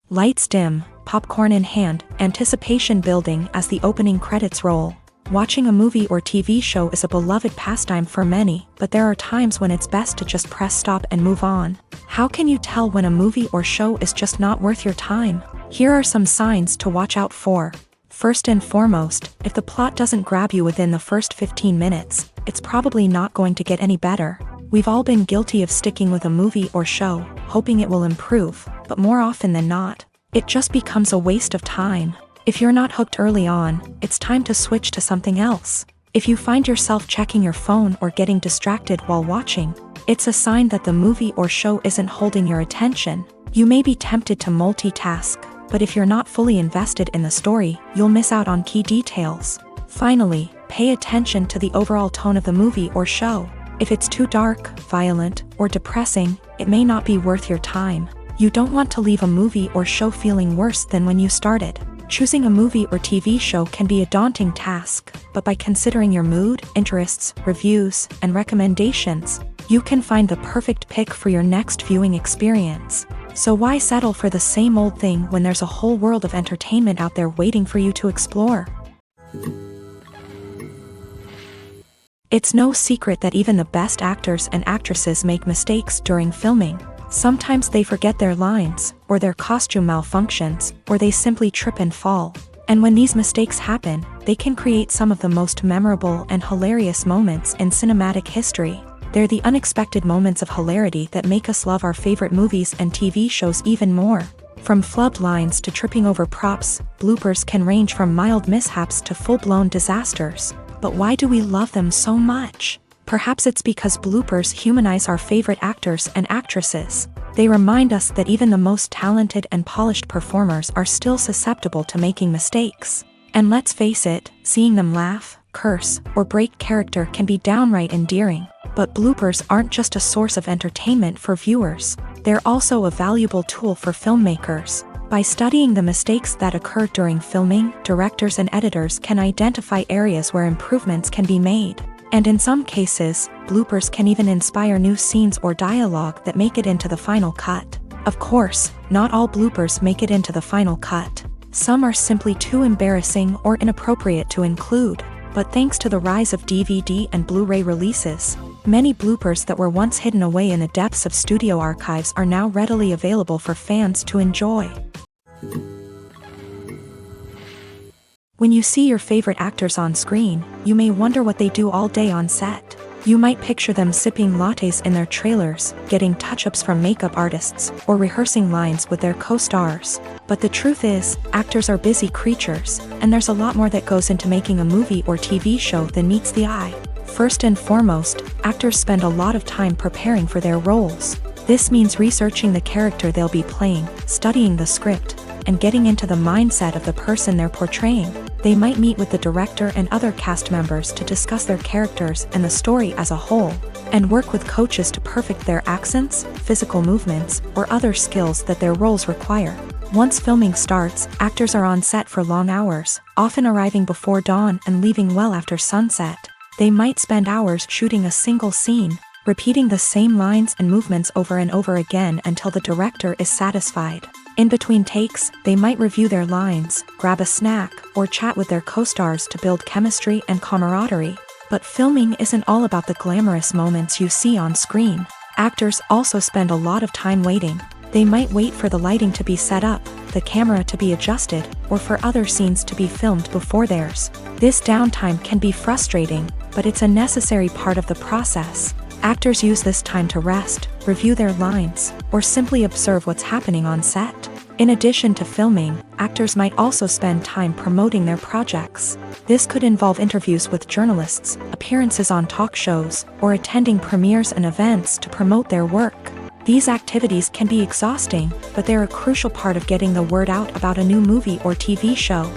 Lights dim, popcorn in hand, anticipation building as the opening credits roll. Watching a movie or TV show is a beloved pastime for many, but there are times when it's best to just press stop and move on. How can you tell when a movie or show is just not worth your time? Here are some signs to watch out for. First and foremost, if the plot doesn't grab you within the first 15 minutes, it's probably not going to get any better. We've all been guilty of sticking with a movie or show, hoping it will improve, but more often than not, it just becomes a waste of time. If you're not hooked early on, it's time to switch to something else. If you find yourself checking your phone or getting distracted while watching, it's a sign that the movie or show isn't holding your attention. You may be tempted to multitask, but if you're not fully invested in the story, you'll miss out on key details. Finally, pay attention to the overall tone of the movie or show. If it's too dark, violent, or depressing, it may not be worth your time. You don't want to leave a movie or show feeling worse than when you started. Choosing a movie or TV show can be a daunting task, but by considering your mood, interests, reviews, and recommendations, you can find the perfect pick for your next viewing experience. So why settle for the same old thing when there's a whole world of entertainment out there waiting for you to explore? It's no secret that even the best actors and actresses make mistakes during filming. Sometimes they forget their lines, or their costume malfunctions, or they simply trip and fall. And when these mistakes happen, they can create some of the most memorable and hilarious moments in cinematic history. They're the unexpected moments of hilarity that make us love our favorite movies and TV shows even more. From flubbed lines to tripping over props, bloopers can range from mild mishaps to full-blown disasters. But why do we love them so much? Perhaps it's because bloopers humanize our favorite actors and actresses. They remind us that even the most talented and polished performers are still susceptible to making mistakes. And let's face it, seeing them laugh, curse, or break character can be downright endearing. But bloopers aren't just a source of entertainment for viewers. They're also a valuable tool for filmmakers. By studying the mistakes that occur during filming, directors and editors can identify areas where improvements can be made. And in some cases, bloopers can even inspire new scenes or dialogue that make it into the final cut. Of course, not all bloopers make it into the final cut. Some are simply too embarrassing or inappropriate to include. But thanks to the rise of DVD and Blu-ray releases, many bloopers that were once hidden away in the depths of studio archives are now readily available for fans to enjoy. When you see your favorite actors on screen, you may wonder what they do all day on set. You might picture them sipping lattes in their trailers, getting touch-ups from makeup artists, or rehearsing lines with their co-stars. But the truth is, actors are busy creatures, and there's a lot more that goes into making a movie or TV show than meets the eye. First and foremost, actors spend a lot of time preparing for their roles. This means researching the character they'll be playing, studying the script, and getting into the mindset of the person they're portraying. They might meet with the director and other cast members to discuss their characters and the story as a whole, and work with coaches to perfect their accents, physical movements, or other skills that their roles require. Once filming starts, actors are on set for long hours, often arriving before dawn and leaving well after sunset. They might spend hours shooting a single scene, repeating the same lines and movements over and over again until the director is satisfied. In between takes, they might review their lines, grab a snack, or chat with their co-stars to build chemistry and camaraderie. But filming isn't all about the glamorous moments you see on screen. Actors also spend a lot of time waiting. They might wait for the lighting to be set up, the camera to be adjusted, or for other scenes to be filmed before theirs. This downtime can be frustrating, but it's a necessary part of the process. Actors use this time to rest, review their lines, or simply observe what's happening on set. In addition to filming, actors might also spend time promoting their projects. This could involve interviews with journalists, appearances on talk shows, or attending premieres and events to promote their work. These activities can be exhausting, but they're a crucial part of getting the word out about a new movie or TV show.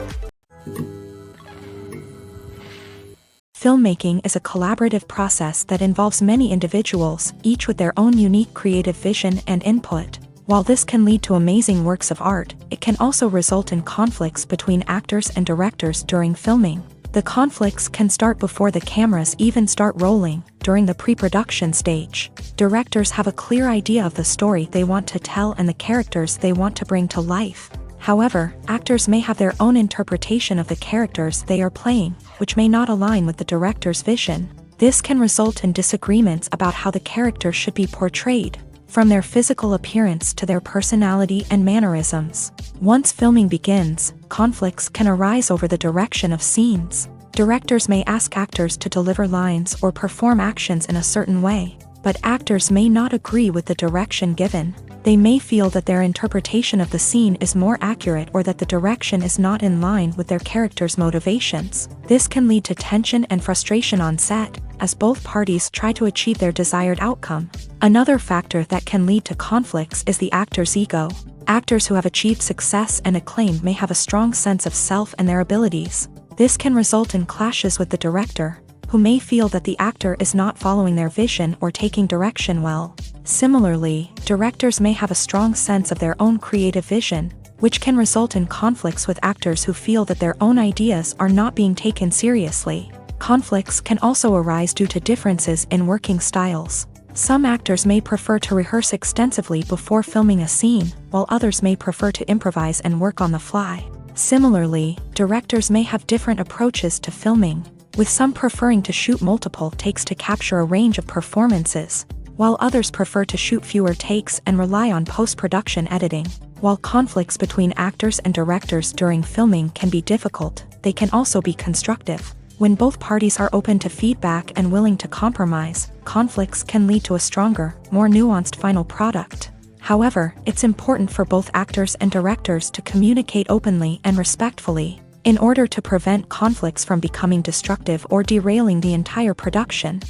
Filmmaking is a collaborative process that involves many individuals, each with their own unique creative vision and input. While this can lead to amazing works of art, it can also result in conflicts between actors and directors during filming. The conflicts can start before the cameras even start rolling, during the pre-production stage. Directors have a clear idea of the story they want to tell and the characters they want to bring to life. However, actors may have their own interpretation of the characters they are playing, which may not align with the director's vision. This can result in disagreements about how the character should be portrayed, from their physical appearance to their personality and mannerisms. Once filming begins, conflicts can arise over the direction of scenes. Directors may ask actors to deliver lines or perform actions in a certain way, but actors may not agree with the direction given. They may feel that their interpretation of the scene is more accurate or that the direction is not in line with their character's motivations. This can lead to tension and frustration on set, as both parties try to achieve their desired outcome. Another factor that can lead to conflicts is the actor's ego. Actors who have achieved success and acclaim may have a strong sense of self and their abilities. This can result in clashes with the director, who may feel that the actor is not following their vision or taking direction well. Similarly, directors may have a strong sense of their own creative vision, which can result in conflicts with actors who feel that their own ideas are not being taken seriously. Conflicts can also arise due to differences in working styles. Some actors may prefer to rehearse extensively before filming a scene, while others may prefer to improvise and work on the fly. Similarly, directors may have different approaches to filming, with some preferring to shoot multiple takes to capture a range of performances, while others prefer to shoot fewer takes and rely on post-production editing. While conflicts between actors and directors during filming can be difficult, they can also be constructive. When both parties are open to feedback and willing to compromise, conflicts can lead to a stronger, more nuanced final product. However, it's important for both actors and directors to communicate openly and respectfully, in order to prevent conflicts from becoming destructive or derailing the entire production.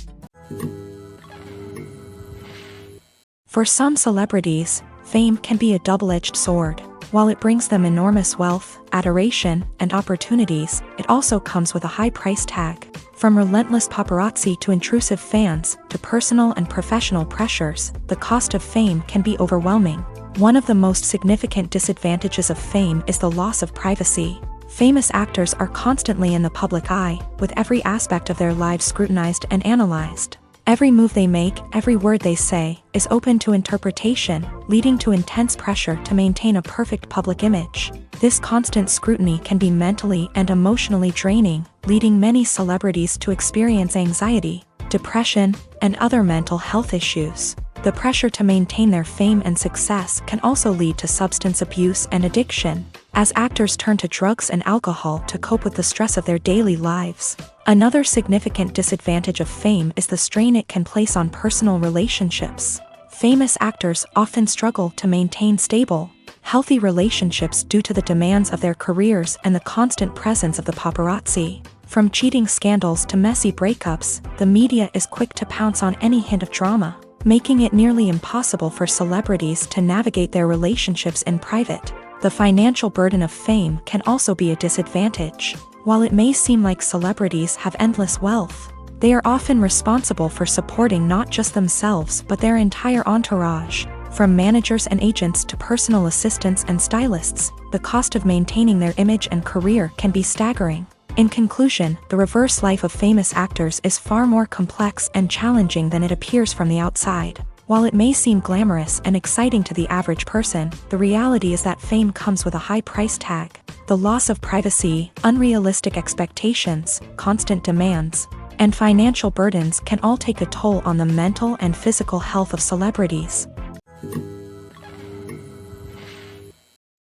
For some celebrities, fame can be a double-edged sword. While it brings them enormous wealth, adoration, and opportunities, it also comes with a high price tag. From relentless paparazzi to intrusive fans, to personal and professional pressures, the cost of fame can be overwhelming. One of the most significant disadvantages of fame is the loss of privacy. Famous actors are constantly in the public eye, with every aspect of their lives scrutinized and analyzed. Every move they make, every word they say, is open to interpretation, leading to intense pressure to maintain a perfect public image. This constant scrutiny can be mentally and emotionally draining, leading many celebrities to experience anxiety, depression, and other mental health issues. The pressure to maintain their fame and success can also lead to substance abuse and addiction, as actors turn to drugs and alcohol to cope with the stress of their daily lives. Another significant disadvantage of fame is the strain it can place on personal relationships. Famous actors often struggle to maintain stable, healthy relationships due to the demands of their careers and the constant presence of the paparazzi. From cheating scandals to messy breakups, the media is quick to pounce on any hint of drama, making it nearly impossible for celebrities to navigate their relationships in private. The financial burden of fame can also be a disadvantage. While it may seem like celebrities have endless wealth, they are often responsible for supporting not just themselves but their entire entourage. From managers and agents to personal assistants and stylists, the cost of maintaining their image and career can be staggering. In conclusion, the reverse life of famous actors is far more complex and challenging than it appears from the outside. While it may seem glamorous and exciting to the average person, the reality is that fame comes with a high price tag. The loss of privacy, unrealistic expectations, constant demands, and financial burdens can all take a toll on the mental and physical health of celebrities.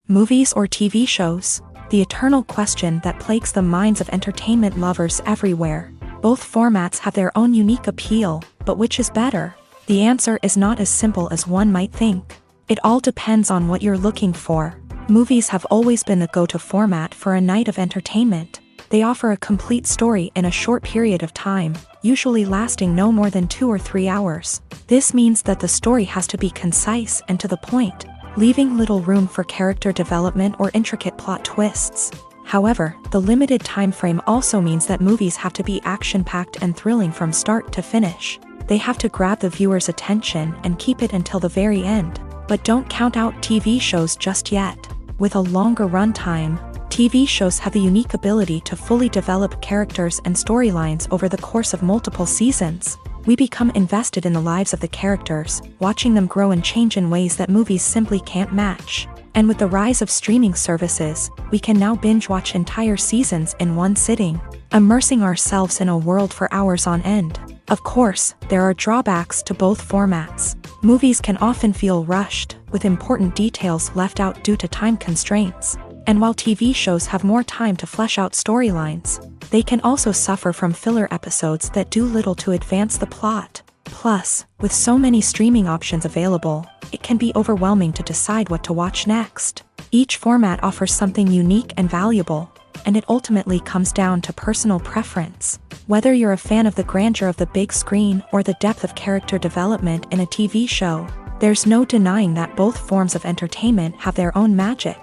Movies or TV shows? The eternal question that plagues the minds of entertainment lovers everywhere. Both formats have their own unique appeal, but which is better? The answer is not as simple as one might think. It all depends on what you're looking for. Movies have always been the go-to format for a night of entertainment. They offer a complete story in a short period of time, usually lasting no more than 2 or 3 hours. This means that the story has to be concise and to the point, leaving little room for character development or intricate plot twists. However, the limited time frame also means that movies have to be action-packed and thrilling from start to finish. They have to grab the viewer's attention and keep it until the very end. But don't count out TV shows just yet. With a longer runtime, TV shows have the unique ability to fully develop characters and storylines over the course of multiple seasons. We become invested in the lives of the characters, watching them grow and change in ways that movies simply can't match. And with the rise of streaming services, we can now binge-watch entire seasons in one sitting, immersing ourselves in a world for hours on end. Of course, there are drawbacks to both formats. Movies can often feel rushed, with important details left out due to time constraints. And while TV shows have more time to flesh out storylines, they can also suffer from filler episodes that do little to advance the plot. Plus, with so many streaming options available, it can be overwhelming to decide what to watch next. Each format offers something unique and valuable, and it ultimately comes down to personal preference. Whether you're a fan of the grandeur of the big screen or the depth of character development in a TV show, there's no denying that both forms of entertainment have their own magic.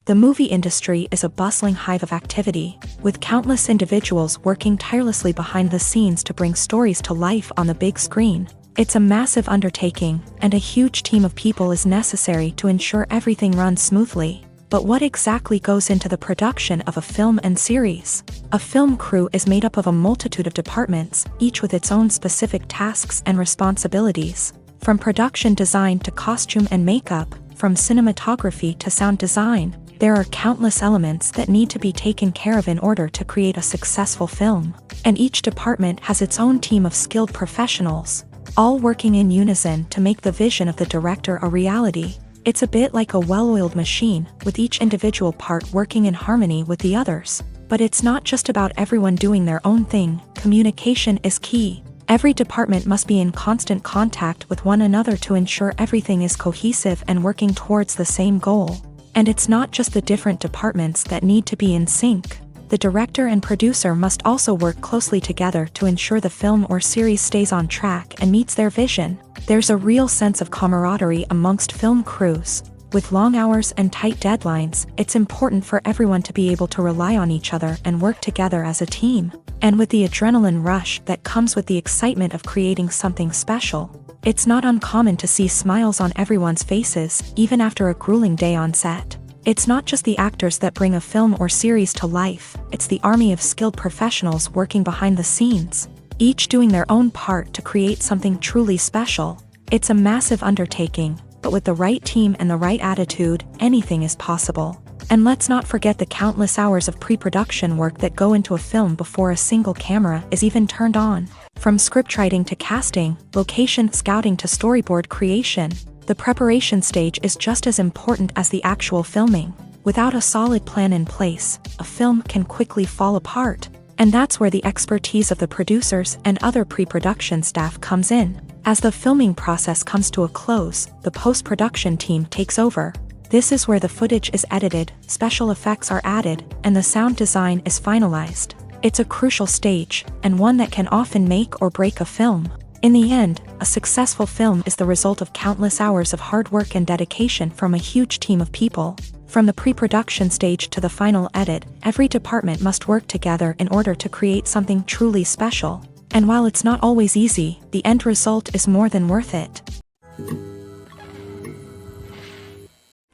The movie industry is a bustling hive of activity, with countless individuals working tirelessly behind the scenes to bring stories to life on the big screen. It's a massive undertaking, and a huge team of people is necessary to ensure everything runs smoothly. But what exactly goes into the production of a film and series? A film crew is made up of a multitude of departments, each with its own specific tasks and responsibilities. From production design to costume and makeup, from cinematography to sound design, there are countless elements that need to be taken care of in order to create a successful film. And each department has its own team of skilled professionals, all working in unison to make the vision of the director a reality. It's a bit like a well-oiled machine, with each individual part working in harmony with the others. But it's not just about everyone doing their own thing. Communication is key. Every department must be in constant contact with one another to ensure everything is cohesive and working towards the same goal. And it's not just the different departments that need to be in sync. The director and producer must also work closely together to ensure the film or series stays on track and meets their vision. There's a real sense of camaraderie amongst film crews. With long hours and tight deadlines, it's important for everyone to be able to rely on each other and work together as a team. And with the adrenaline rush that comes with the excitement of creating something special, it's not uncommon to see smiles on everyone's faces, even after a grueling day on set. It's not just the actors that bring a film or series to life, it's the army of skilled professionals working behind the scenes, each doing their own part to create something truly special. It's a massive undertaking, but with the right team and the right attitude, anything is possible. And let's not forget the countless hours of pre-production work that go into a film before a single camera is even turned on. From scriptwriting to casting, location scouting to storyboard creation, the preparation stage is just as important as the actual filming. Without a solid plan in place, a film can quickly fall apart. And that's where the expertise of the producers and other pre-production staff comes in. As the filming process comes to a close, the post-production team takes over. This is where the footage is edited, special effects are added, and the sound design is finalized. It's a crucial stage, and one that can often make or break a film. In the end, a successful film is the result of countless hours of hard work and dedication from a huge team of people. From the pre-production stage to the final edit, every department must work together in order to create something truly special. And while it's not always easy, the end result is more than worth it.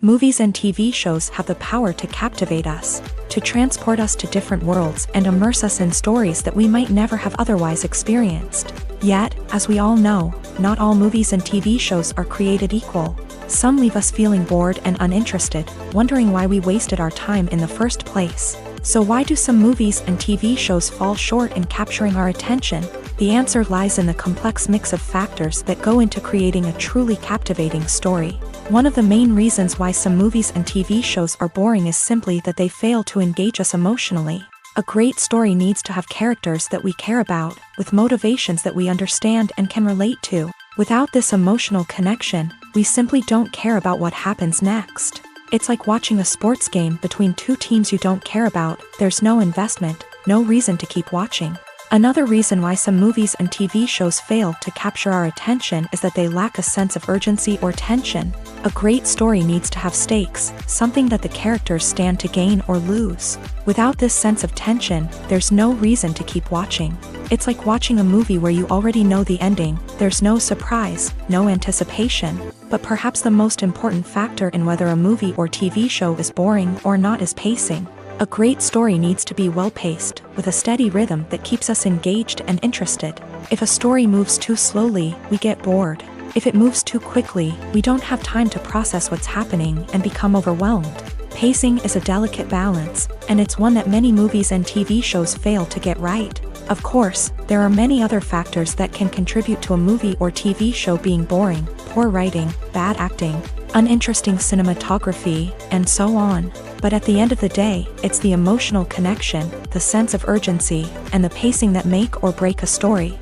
Movies and TV shows have the power to captivate us, to transport us to different worlds and immerse us in stories that we might never have otherwise experienced. Yet, as we all know, not all movies and TV shows are created equal. Some leave us feeling bored and uninterested, wondering why we wasted our time in the first place. So why do some movies and TV shows fall short in capturing our attention? The answer lies in the complex mix of factors that go into creating a truly captivating story. One of the main reasons why some movies and TV shows are boring is simply that they fail to engage us emotionally. A great story needs to have characters that we care about, with motivations that we understand and can relate to. Without this emotional connection, we simply don't care about what happens next. It's like watching a sports game between two teams you don't care about. There's no investment, no reason to keep watching. Another reason why some movies and TV shows fail to capture our attention is that they lack a sense of urgency or tension. A great story needs to have stakes, something that the characters stand to gain or lose. Without this sense of tension, there's no reason to keep watching. It's like watching a movie where you already know the ending. There's no surprise, no anticipation. But perhaps the most important factor in whether a movie or TV show is boring or not is pacing. A great story needs to be well-paced, with a steady rhythm that keeps us engaged and interested. If a story moves too slowly, we get bored. If it moves too quickly, we don't have time to process what's happening and become overwhelmed. Pacing is a delicate balance, and it's one that many movies and TV shows fail to get right. Of course, there are many other factors that can contribute to a movie or TV show being boring: poor writing, bad acting, uninteresting cinematography, and so on. But at the end of the day, it's the emotional connection, the sense of urgency, and the pacing that make or break a story.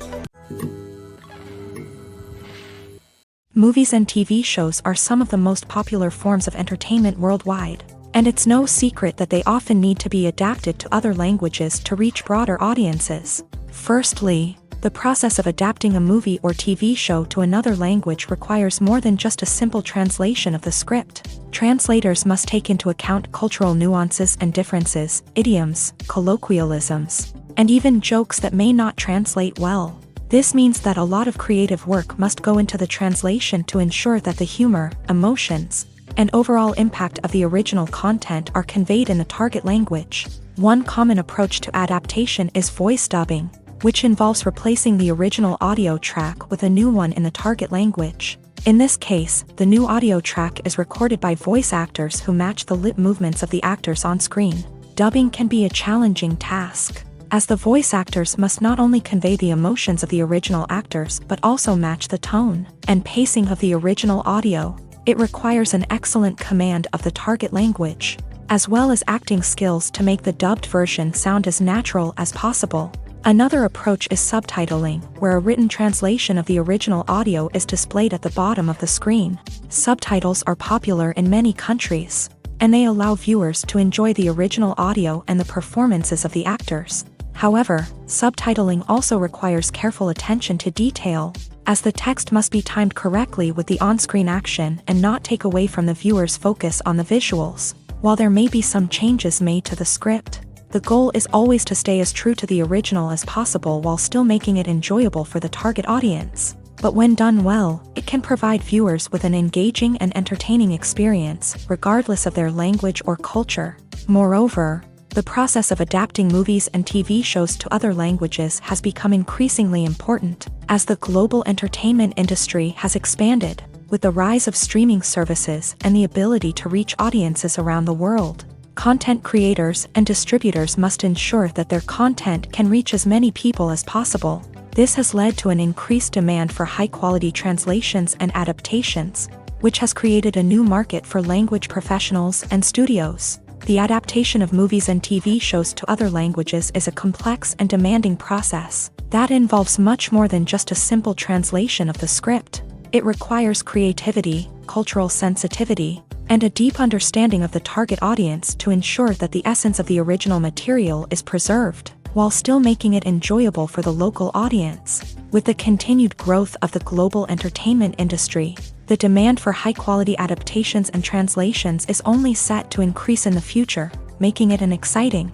Movies and TV shows are some of the most popular forms of entertainment worldwide, and it's no secret that they often need to be adapted to other languages to reach broader audiences. Firstly, the process of adapting a movie or TV show to another language requires more than just a simple translation of the script. Translators must take into account cultural nuances and differences, idioms, colloquialisms, and even jokes that may not translate well. This means that a lot of creative work must go into the translation to ensure that the humor, emotions, and overall impact of the original content are conveyed in the target language. One common approach to adaptation is voice dubbing, which involves replacing the original audio track with a new one in the target language. In this case, the new audio track is recorded by voice actors who match the lip movements of the actors on screen. Dubbing can be a challenging task, as the voice actors must not only convey the emotions of the original actors but also match the tone and pacing of the original audio. It requires an excellent command of the target language, as well as acting skills to make the dubbed version sound as natural as possible. Another approach is subtitling, where a written translation of the original audio is displayed at the bottom of the screen. Subtitles are popular in many countries, and they allow viewers to enjoy the original audio and the performances of the actors. However, subtitling also requires careful attention to detail, as the text must be timed correctly with the on-screen action and not take away from the viewer's focus on the visuals. While there may be some changes made to the script, the goal is always to stay as true to the original as possible while still making it enjoyable for the target audience. But when done well, it can provide viewers with an engaging and entertaining experience, regardless of their language or culture. Moreover, the process of adapting movies and TV shows to other languages has become increasingly important, as the global entertainment industry has expanded, with the rise of streaming services and the ability to reach audiences around the world. Content creators and distributors must ensure that their content can reach as many people as possible. This has led to an increased demand for high-quality translations and adaptations, which has created a new market for language professionals and studios. The adaptation of movies and TV shows to other languages is a complex and demanding process that involves much more than just a simple translation of the script. It requires creativity, cultural sensitivity, and a deep understanding of the target audience to ensure that the essence of the original material is preserved, while still making it enjoyable for the local audience. With the continued growth of the global entertainment industry, the demand for high-quality adaptations and translations is only set to increase in the future, making it an exciting.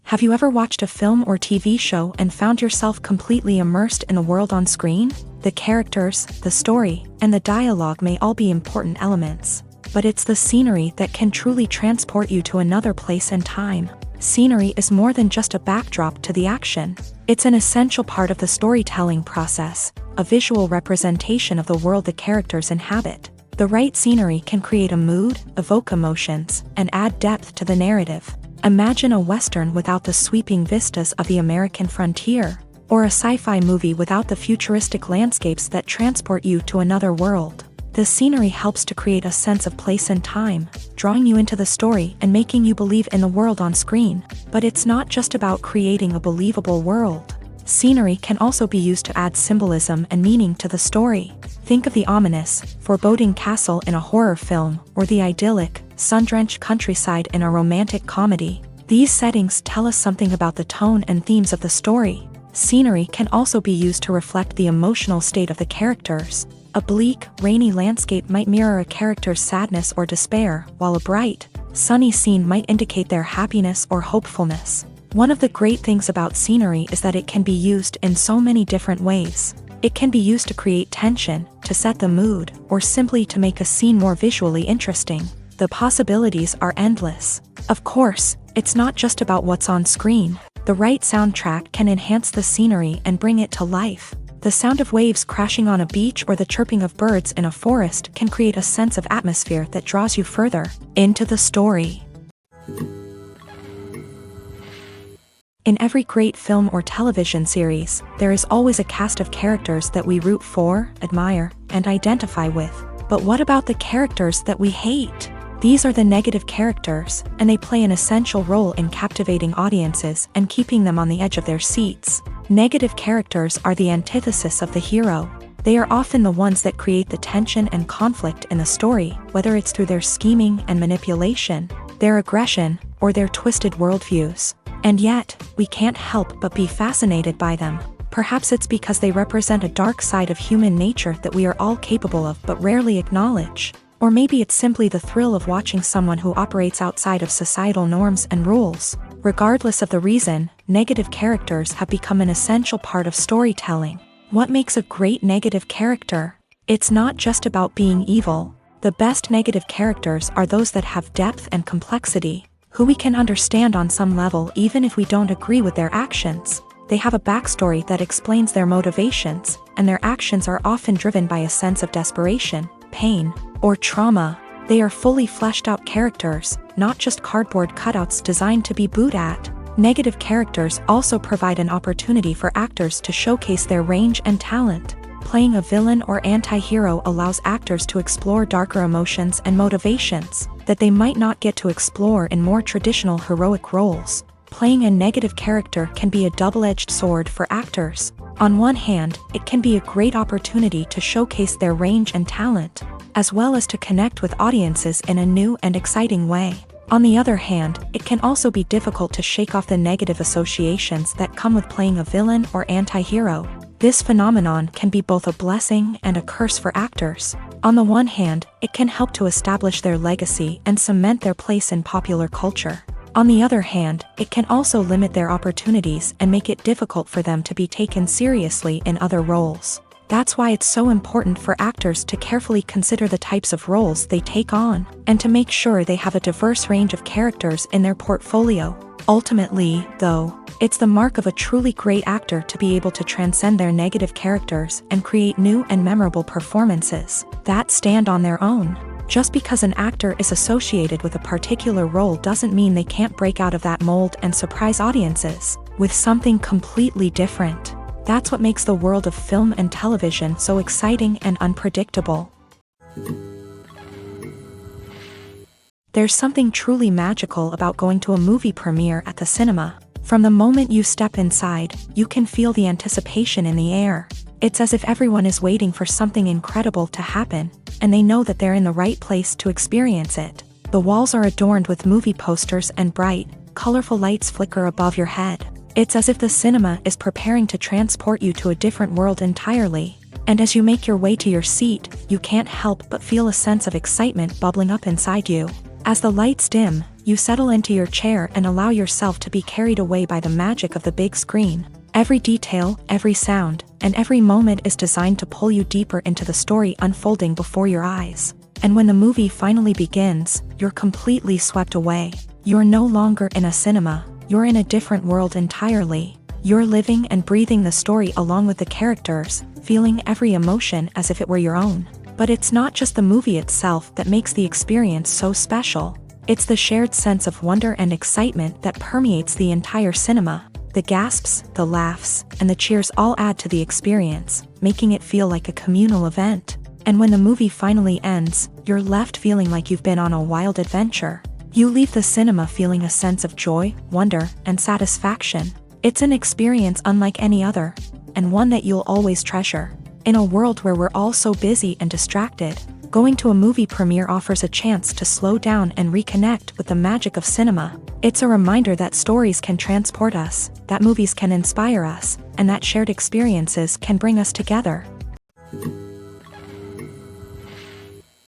Have you ever watched a film or TV show and found yourself completely immersed in the world on screen? The characters, the story, and the dialogue may all be important elements, but it's the scenery that can truly transport you to another place and time. Scenery is more than just a backdrop to the action. It's an essential part of the storytelling process, a visual representation of the world the characters inhabit. The right scenery can create a mood, evoke emotions, and add depth to the narrative. Imagine a Western without the sweeping vistas of the American frontier, or a sci-fi movie without the futuristic landscapes that transport you to another world. The scenery helps to create a sense of place and time, drawing you into the story and making you believe in the world on screen. But it's not just about creating a believable world. Scenery can also be used to add symbolism and meaning to the story. Think of the ominous, foreboding castle in a horror film, or the idyllic, sun-drenched countryside in a romantic comedy. These settings tell us something about the tone and themes of the story. Scenery can also be used to reflect the emotional state of the characters. A bleak, rainy landscape might mirror a character's sadness or despair, while a bright, sunny scene might indicate their happiness or hopefulness. One of the great things about scenery is that it can be used in so many different ways. It can be used to create tension, to set the mood, or simply to make a scene more visually interesting. The possibilities are endless. Of course, it's not just about what's on screen. The right soundtrack can enhance the scenery and bring it to life. The sound of waves crashing on a beach or the chirping of birds in a forest can create a sense of atmosphere that draws you further into the story. In every great film or television series, there is always a cast of characters that we root for, admire, and identify with. But what about the characters that we hate? These are the negative characters, and they play an essential role in captivating audiences and keeping them on the edge of their seats. Negative characters are the antithesis of the hero. They are often the ones that create the tension and conflict in the story, whether it's through their scheming and manipulation, their aggression, or their twisted worldviews. And yet, we can't help but be fascinated by them. Perhaps it's because they represent a dark side of human nature that we are all capable of but rarely acknowledge. Or maybe it's simply the thrill of watching someone who operates outside of societal norms and rules. Regardless of the reason, negative characters have become an essential part of storytelling. What makes a great negative character? It's not just about being evil. The best negative characters are those that have depth and complexity, who we can understand on some level even if we don't agree with their actions. They have a backstory that explains their motivations, and their actions are often driven by a sense of desperation, pain, or trauma. They are fully fleshed out characters, not just cardboard cutouts designed to be booed at. Negative characters also provide an opportunity for actors to showcase their range and talent. Playing a villain or anti-hero allows actors to explore darker emotions and motivations that they might not get to explore in more traditional heroic roles. Playing a negative character can be a double-edged sword for actors. On one hand, it can be a great opportunity to showcase their range and talent, as well as to connect with audiences in a new and exciting way. On the other hand, it can also be difficult to shake off the negative associations that come with playing a villain or anti-hero. This phenomenon can be both a blessing and a curse for actors. On the one hand, it can help to establish their legacy and cement their place in popular culture. On the other hand, it can also limit their opportunities and make it difficult for them to be taken seriously in other roles. That's why it's so important for actors to carefully consider the types of roles they take on, and to make sure they have a diverse range of characters in their portfolio. Ultimately, though, it's the mark of a truly great actor to be able to transcend their negative characters and create new and memorable performances that stand on their own. Just because an actor is associated with a particular role doesn't mean they can't break out of that mold and surprise audiences with something completely different. That's what makes the world of film and television so exciting and unpredictable. There's something truly magical about going to a movie premiere at the cinema. From the moment you step inside, you can feel the anticipation in the air. It's as if everyone is waiting for something incredible to happen, and they know that they're in the right place to experience it. The walls are adorned with movie posters and bright, colorful lights flicker above your head. It's as if the cinema is preparing to transport you to a different world entirely. And as you make your way to your seat, you can't help but feel a sense of excitement bubbling up inside you. As the lights dim, you settle into your chair and allow yourself to be carried away by the magic of the big screen. Every detail, every sound, and every moment is designed to pull you deeper into the story unfolding before your eyes. And when the movie finally begins, you're completely swept away. You're no longer in a cinema, you're in a different world entirely. You're living and breathing the story along with the characters, feeling every emotion as if it were your own. But it's not just the movie itself that makes the experience so special. It's the shared sense of wonder and excitement that permeates the entire cinema. The gasps, the laughs, and the cheers all add to the experience, making it feel like a communal event. And when the movie finally ends, you're left feeling like you've been on a wild adventure. You leave the cinema feeling a sense of joy, wonder, and satisfaction. It's an experience unlike any other, and one that you'll always treasure. In a world where we're all so busy and distracted, going to a movie premiere offers a chance to slow down and reconnect with the magic of cinema. It's a reminder that stories can transport us, that movies can inspire us, and that shared experiences can bring us together.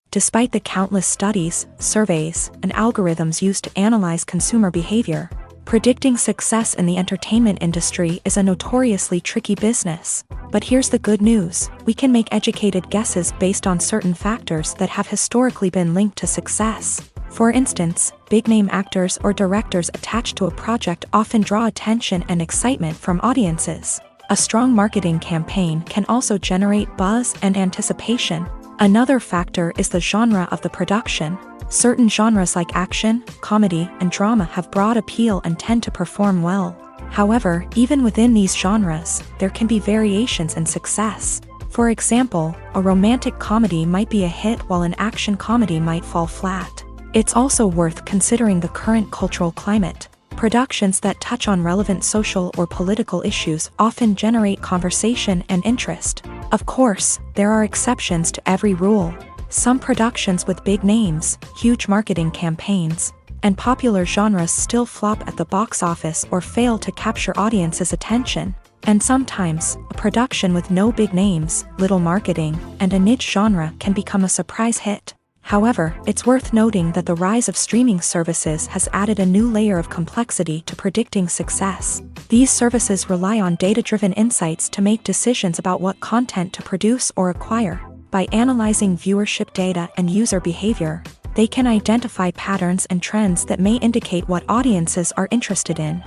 Despite the countless studies, surveys, and algorithms used to analyze consumer behavior, predicting success in the entertainment industry is a notoriously tricky business. But here's the good news: we can make educated guesses based on certain factors that have historically been linked to success. For instance, big-name actors or directors attached to a project often draw attention and excitement from audiences. A strong marketing campaign can also generate buzz and anticipation. Another factor is the genre of the production. Certain genres like action, comedy, and drama have broad appeal and tend to perform well. However, even within these genres, there can be variations in success. For example, a romantic comedy might be a hit while an action comedy might fall flat. It's also worth considering the current cultural climate. Productions that touch on relevant social or political issues often generate conversation and interest. Of course, there are exceptions to every rule. Some productions with big names, huge marketing campaigns, and popular genres still flop at the box office or fail to capture audiences' attention. And sometimes, a production with no big names, little marketing, and a niche genre can become a surprise hit. However, it's worth noting that the rise of streaming services has added a new layer of complexity to predicting success. These services rely on data-driven insights to make decisions about what content to produce or acquire. By analyzing viewership data and user behavior, they can identify patterns and trends that may indicate what audiences are interested in.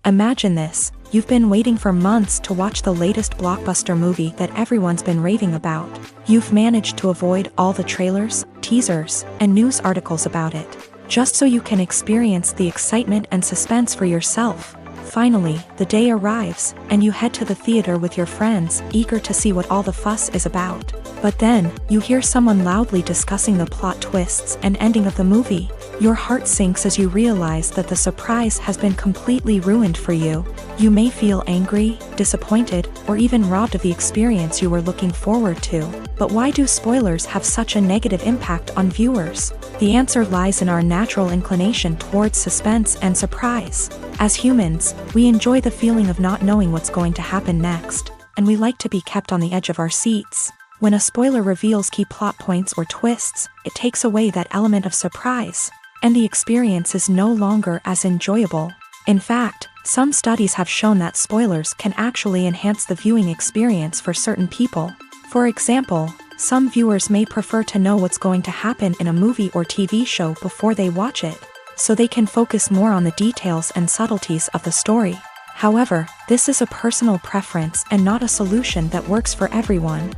Imagine this: you've been waiting for months to watch the latest blockbuster movie that everyone's been raving about. You've managed to avoid all the trailers, teasers, and news articles about it, just so you can experience the excitement and suspense for yourself. Finally, the day arrives, and you head to the theater with your friends, eager to see what all the fuss is about. But then, you hear someone loudly discussing the plot twists and ending of the movie. Your heart sinks as you realize that the surprise has been completely ruined for you. You may feel angry, disappointed, or even robbed of the experience you were looking forward to. But why do spoilers have such a negative impact on viewers? The answer lies in our natural inclination towards suspense and surprise. As humans, we enjoy the feeling of not knowing what's going to happen next, and we like to be kept on the edge of our seats. When a spoiler reveals key plot points or twists, it takes away that element of surprise, and the experience is no longer as enjoyable. In fact, some studies have shown that spoilers can actually enhance the viewing experience for certain people. For example, some viewers may prefer to know what's going to happen in a movie or TV show before they watch it, so they can focus more on the details and subtleties of the story. However, this is a personal preference and not a solution that works for everyone.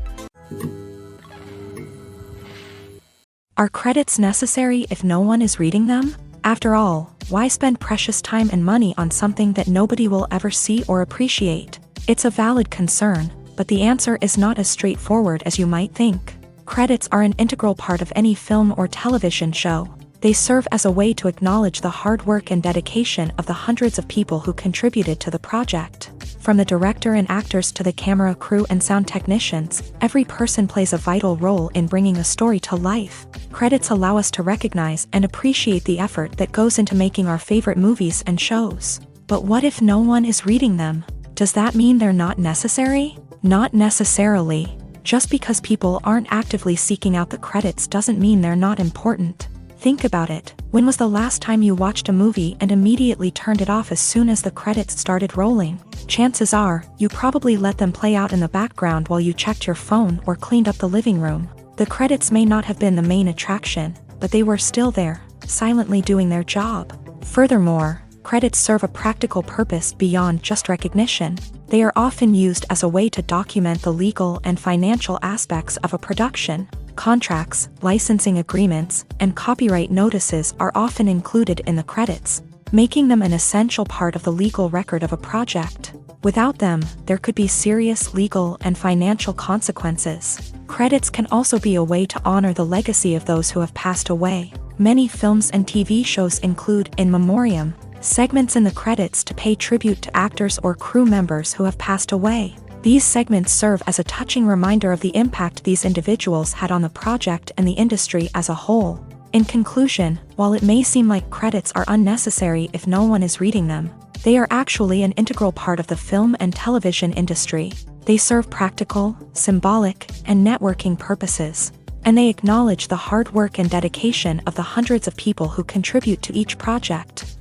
Are credits necessary if no one is reading them? After all, why spend precious time and money on something that nobody will ever see or appreciate? It's a valid concern, but the answer is not as straightforward as you might think. Credits are an integral part of any film or television show. They serve as a way to acknowledge the hard work and dedication of the hundreds of people who contributed to the project. From the director and actors to the camera crew and sound technicians, every person plays a vital role in bringing a story to life. Credits allow us to recognize and appreciate the effort that goes into making our favorite movies and shows. But what if no one is reading them? Does that mean they're not necessary? Not necessarily. Just because people aren't actively seeking out the credits doesn't mean they're not important. Think about it. When was the last time you watched a movie and immediately turned it off as soon as the credits started rolling? Chances are, you probably let them play out in the background while you checked your phone or cleaned up the living room. The credits may not have been the main attraction, but they were still there, silently doing their job. Furthermore, credits serve a practical purpose beyond just recognition. They are often used as a way to document the legal and financial aspects of a production. Contracts, licensing agreements, and copyright notices are often included in the credits, making them an essential part of the legal record of a project. Without them, there could be serious legal and financial consequences. Credits can also be a way to honor the legacy of those who have passed away. Many films and TV shows include in memoriam segments in the credits to pay tribute to actors or crew members who have passed away. These segments serve as a touching reminder of the impact these individuals had on the project and the industry as a whole. In conclusion, while it may seem like credits are unnecessary if no one is reading them, they are actually an integral part of the film and television industry. They serve practical, symbolic, and networking purposes, and they acknowledge the hard work and dedication of the hundreds of people who contribute to each project.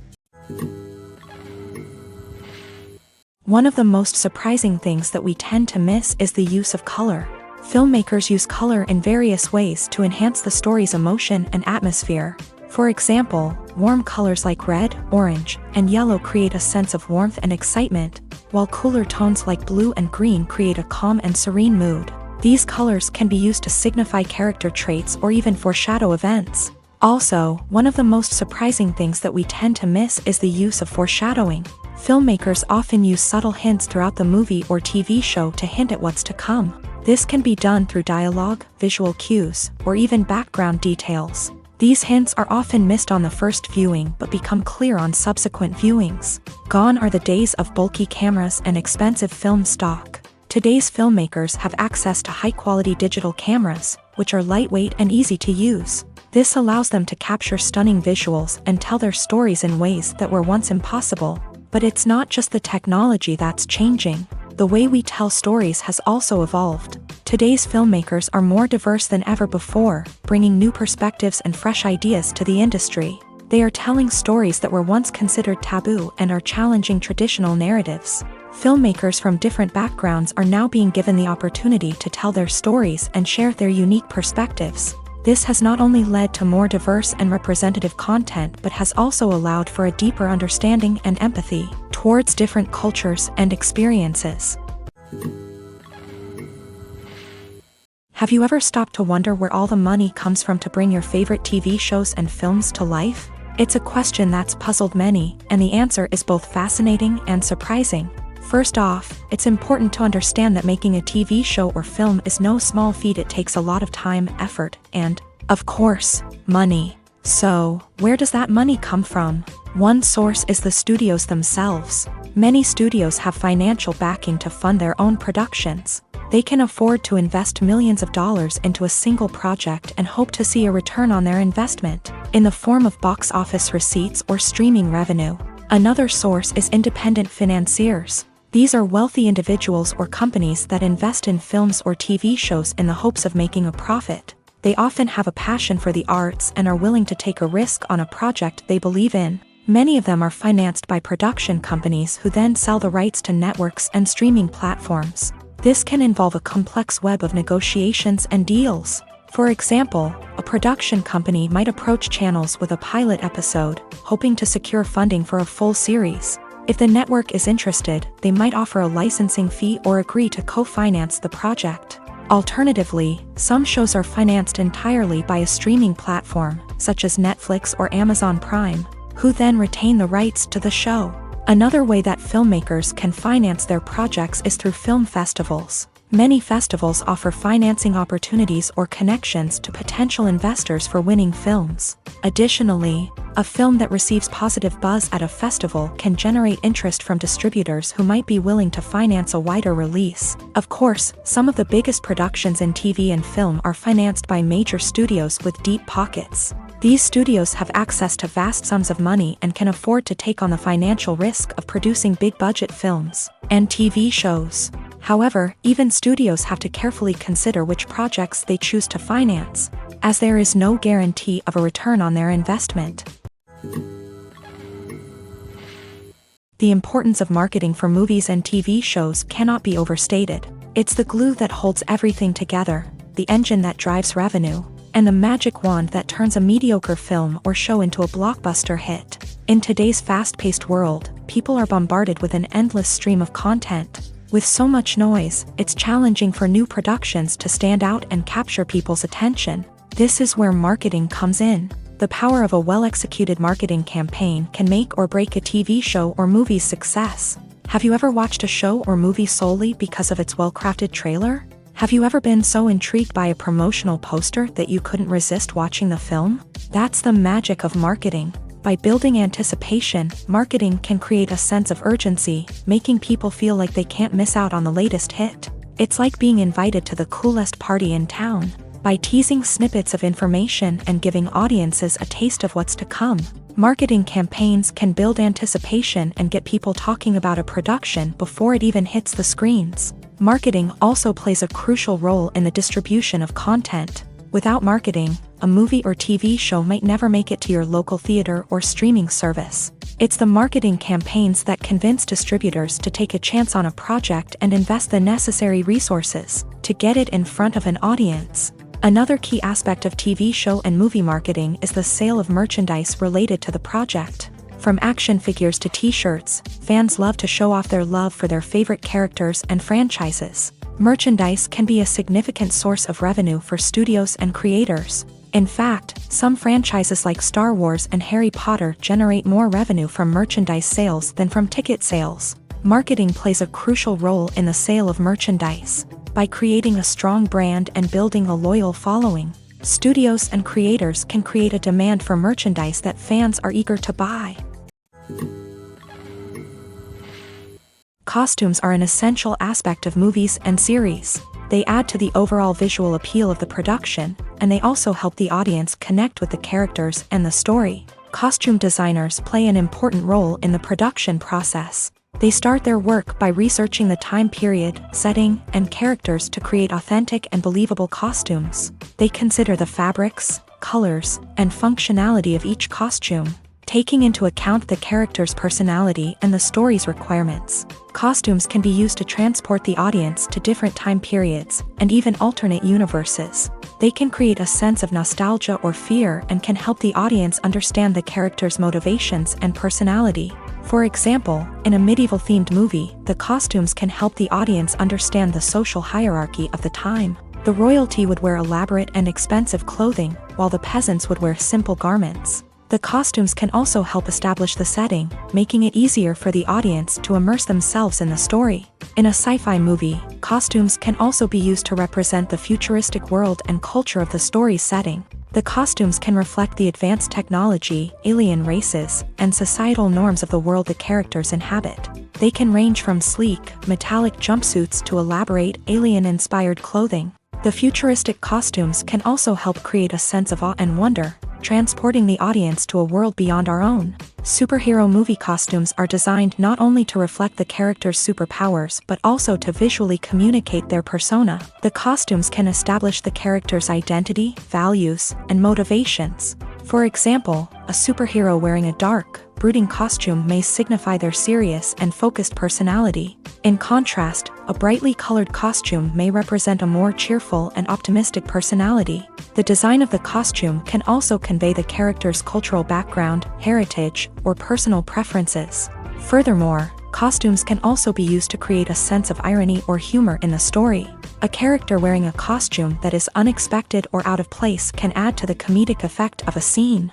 One of the most surprising things that we tend to miss is the use of color. Filmmakers use color in various ways to enhance the story's emotion and atmosphere. For example, warm colors like red, orange, and yellow create a sense of warmth and excitement, while cooler tones like blue and green create a calm and serene mood. These colors can be used to signify character traits or even foreshadow events. Also, one of the most surprising things that we tend to miss is the use of foreshadowing. Filmmakers often use subtle hints throughout the movie or TV show to hint at what's to come. This can be done through dialogue, visual cues, or even background details. These hints are often missed on the first viewing but become clear on subsequent viewings. Gone are the days of bulky cameras and expensive film stock. Today's filmmakers have access to high-quality digital cameras, which are lightweight and easy to use. This allows them to capture stunning visuals and tell their stories in ways that were once impossible. But it's not just the technology that's changing. The way we tell stories has also evolved. Today's filmmakers are more diverse than ever before, bringing new perspectives and fresh ideas to the industry. They are telling stories that were once considered taboo and are challenging traditional narratives. Filmmakers from different backgrounds are now being given the opportunity to tell their stories and share their unique perspectives. This has not only led to more diverse and representative content but has also allowed for a deeper understanding and empathy towards different cultures and experiences. Have you ever stopped to wonder where all the money comes from to bring your favorite TV shows and films to life? It's a question that's puzzled many, and the answer is both fascinating and surprising. First off, it's important to understand that making a TV show or film is no small feat. It takes a lot of time, effort, and, of course, money. So, where does that money come from? One source is the studios themselves. Many studios have financial backing to fund their own productions. They can afford to invest millions of dollars into a single project and hope to see a return on their investment, in the form of box office receipts or streaming revenue. Another source is independent financiers. These are wealthy individuals or companies that invest in films or TV shows in the hopes of making a profit. They often have a passion for the arts and are willing to take a risk on a project they believe in. Many of them are financed by production companies who then sell the rights to networks and streaming platforms. This can involve a complex web of negotiations and deals. For example, a production company might approach channels with a pilot episode, hoping to secure funding for a full series. If the network is interested, they might offer a licensing fee or agree to co-finance the project. Alternatively, some shows are financed entirely by a streaming platform, such as Netflix or Amazon Prime, who then retain the rights to the show. Another way that filmmakers can finance their projects is through film festivals. Many festivals offer financing opportunities or connections to potential investors for winning films. Additionally, a film that receives positive buzz at a festival can generate interest from distributors who might be willing to finance a wider release. Of course, some of the biggest productions in TV and film are financed by major studios with deep pockets. These studios have access to vast sums of money and can afford to take on the financial risk of producing big-budget films and TV shows. However, even studios have to carefully consider which projects they choose to finance. as there is no guarantee of a return on their investment. The importance of marketing for movies and TV shows cannot be overstated. It's the glue that holds everything together, the engine that drives revenue, and the magic wand that turns a mediocre film or show into a blockbuster hit. In today's fast-paced world, people are bombarded with an endless stream of content. With so much noise, it's challenging for new productions to stand out and capture people's attention. This is where marketing comes in. The power of a well-executed marketing campaign can make or break a TV show or movie's success. Have you ever watched a show or movie solely because of its well-crafted trailer? Have you ever been so intrigued by a promotional poster that you couldn't resist watching the film? That's the magic of marketing. By building anticipation, marketing can create a sense of urgency, making people feel like they can't miss out on the latest hit. It's like being invited to the coolest party in town. By teasing snippets of information and giving audiences a taste of what's to come, marketing campaigns can build anticipation and get people talking about a production before it even hits the screens. Marketing also plays a crucial role in the distribution of content. Without marketing, a movie or TV show might never make it to your local theater or streaming service. It's the marketing campaigns that convince distributors to take a chance on a project and invest the necessary resources to get it in front of an audience. Another key aspect of TV show and movie marketing is the sale of merchandise related to the project. From action figures to t-shirts, fans love to show off their love for their favorite characters and franchises. Merchandise can be a significant source of revenue for studios and creators. In fact, some franchises like Star Wars and Harry Potter generate more revenue from merchandise sales than from ticket sales. Marketing plays a crucial role in the sale of merchandise. By creating a strong brand and building a loyal following, studios and creators can create a demand for merchandise that fans are eager to buy. Costumes are an essential aspect of movies and series. They add to the overall visual appeal of the production, and they also help the audience connect with the characters and the story. Costume designers play an important role in the production process. They start their work by researching the time period, setting, and characters to create authentic and believable costumes. They consider the fabrics, colors, and functionality of each costume, taking into account the character's personality and the story's requirements. Costumes can be used to transport the audience to different time periods and even alternate universes. They can create a sense of nostalgia or fear and can help the audience understand the character's motivations and personality. For example, in a medieval-themed movie, the costumes can help the audience understand the social hierarchy of the time. The royalty would wear elaborate and expensive clothing, while the peasants would wear simple garments. The costumes can also help establish the setting, making it easier for the audience to immerse themselves in the story. In a sci-fi movie, costumes can also be used to represent the futuristic world and culture of the story's setting. The costumes can reflect the advanced technology, alien races, and societal norms of the world the characters inhabit. They can range from sleek, metallic jumpsuits to elaborate, alien-inspired clothing. The futuristic costumes can also help create a sense of awe and wonder, transporting the audience to a world beyond our own. Superhero movie costumes are designed not only to reflect the character's superpowers but also to visually communicate their persona. The costumes can establish the character's identity, values, and motivations. For example, a superhero wearing a dark, brooding costume may signify their serious and focused personality. In contrast, a brightly colored costume may represent a more cheerful and optimistic personality. The design of the costume can also convey the character's cultural background, heritage, or personal preferences. Furthermore, costumes can also be used to create a sense of irony or humor in the story. A character wearing a costume that is unexpected or out of place can add to the comedic effect of a scene.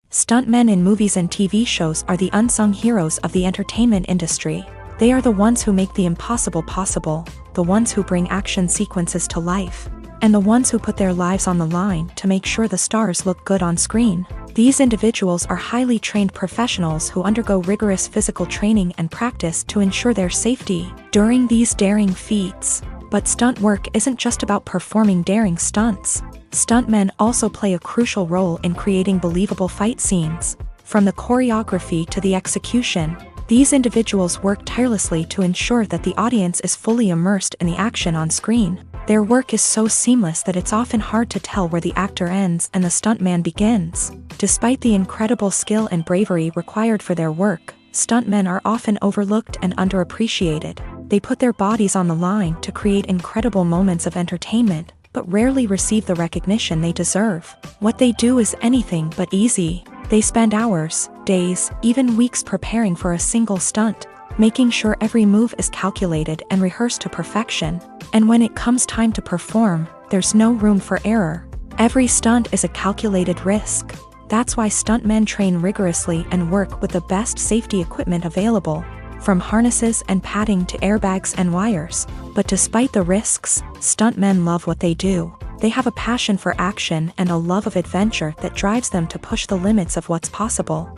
Stuntmen in movies and TV shows are the unsung heroes of the entertainment industry. They are the ones who make the impossible possible, the ones who bring action sequences to life, and the ones who put their lives on the line to make sure the stars look good on screen. These individuals are highly trained professionals who undergo rigorous physical training and practice to ensure their safety during these daring feats. But stunt work isn't just about performing daring stunts. Stuntmen also play a crucial role in creating believable fight scenes. From the choreography to the execution, these individuals work tirelessly to ensure that the audience is fully immersed in the action on screen. Their work is so seamless that it's often hard to tell where the actor ends and the stuntman begins. Despite the incredible skill and bravery required for their work, stuntmen are often overlooked and underappreciated. They put their bodies on the line to create incredible moments of entertainment, but rarely receive the recognition they deserve. What they do is anything but easy. They spend hours, days, even weeks preparing for a single stunt, making sure every move is calculated and rehearsed to perfection. And when it comes time to perform, there's no room for error. Every stunt is a calculated risk. That's why stuntmen train rigorously and work with the best safety equipment available, from harnesses and padding to airbags and wires. But despite the risks, stuntmen love what they do. They have a passion for action and a love of adventure that drives them to push the limits of what's possible.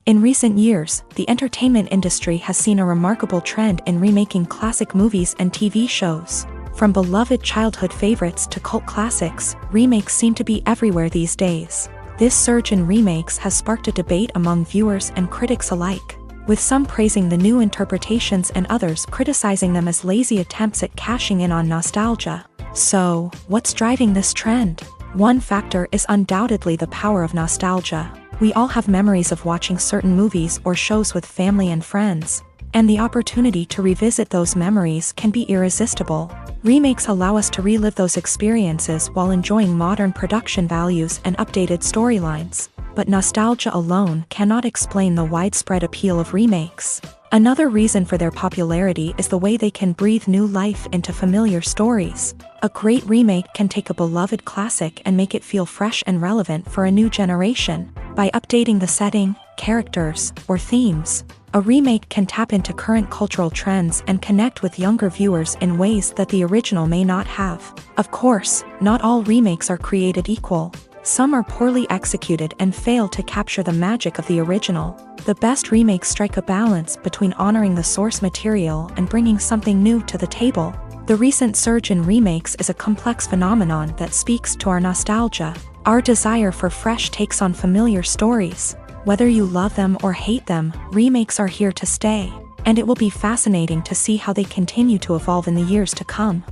In recent years, the entertainment industry has seen a remarkable trend in remaking classic movies and TV shows. From beloved childhood favorites to cult classics, remakes seem to be everywhere these days. This surge in remakes has sparked a debate among viewers and critics alike, with some praising the new interpretations and others criticizing them as lazy attempts at cashing in on nostalgia. So, what's driving this trend? One factor is undoubtedly the power of nostalgia. We all have memories of watching certain movies or shows with family and friends, and the opportunity to revisit those memories can be irresistible. Remakes allow us to relive those experiences while enjoying modern production values and updated storylines. But nostalgia alone cannot explain the widespread appeal of remakes. Another reason for their popularity is the way they can breathe new life into familiar stories. A great remake can take a beloved classic and make it feel fresh and relevant for a new generation. By updating the setting, characters, or themes, a remake can tap into current cultural trends and connect with younger viewers in ways that the original may not have. Of course, not all remakes are created equal. Some are poorly executed and fail to capture the magic of the original. The best remakes strike a balance between honoring the source material and bringing something new to the table. The recent surge in remakes is a complex phenomenon that speaks to our nostalgia, our desire for fresh takes on familiar stories. Whether you love them or hate them, remakes are here to stay, and it will be fascinating to see how they continue to evolve in the years to come.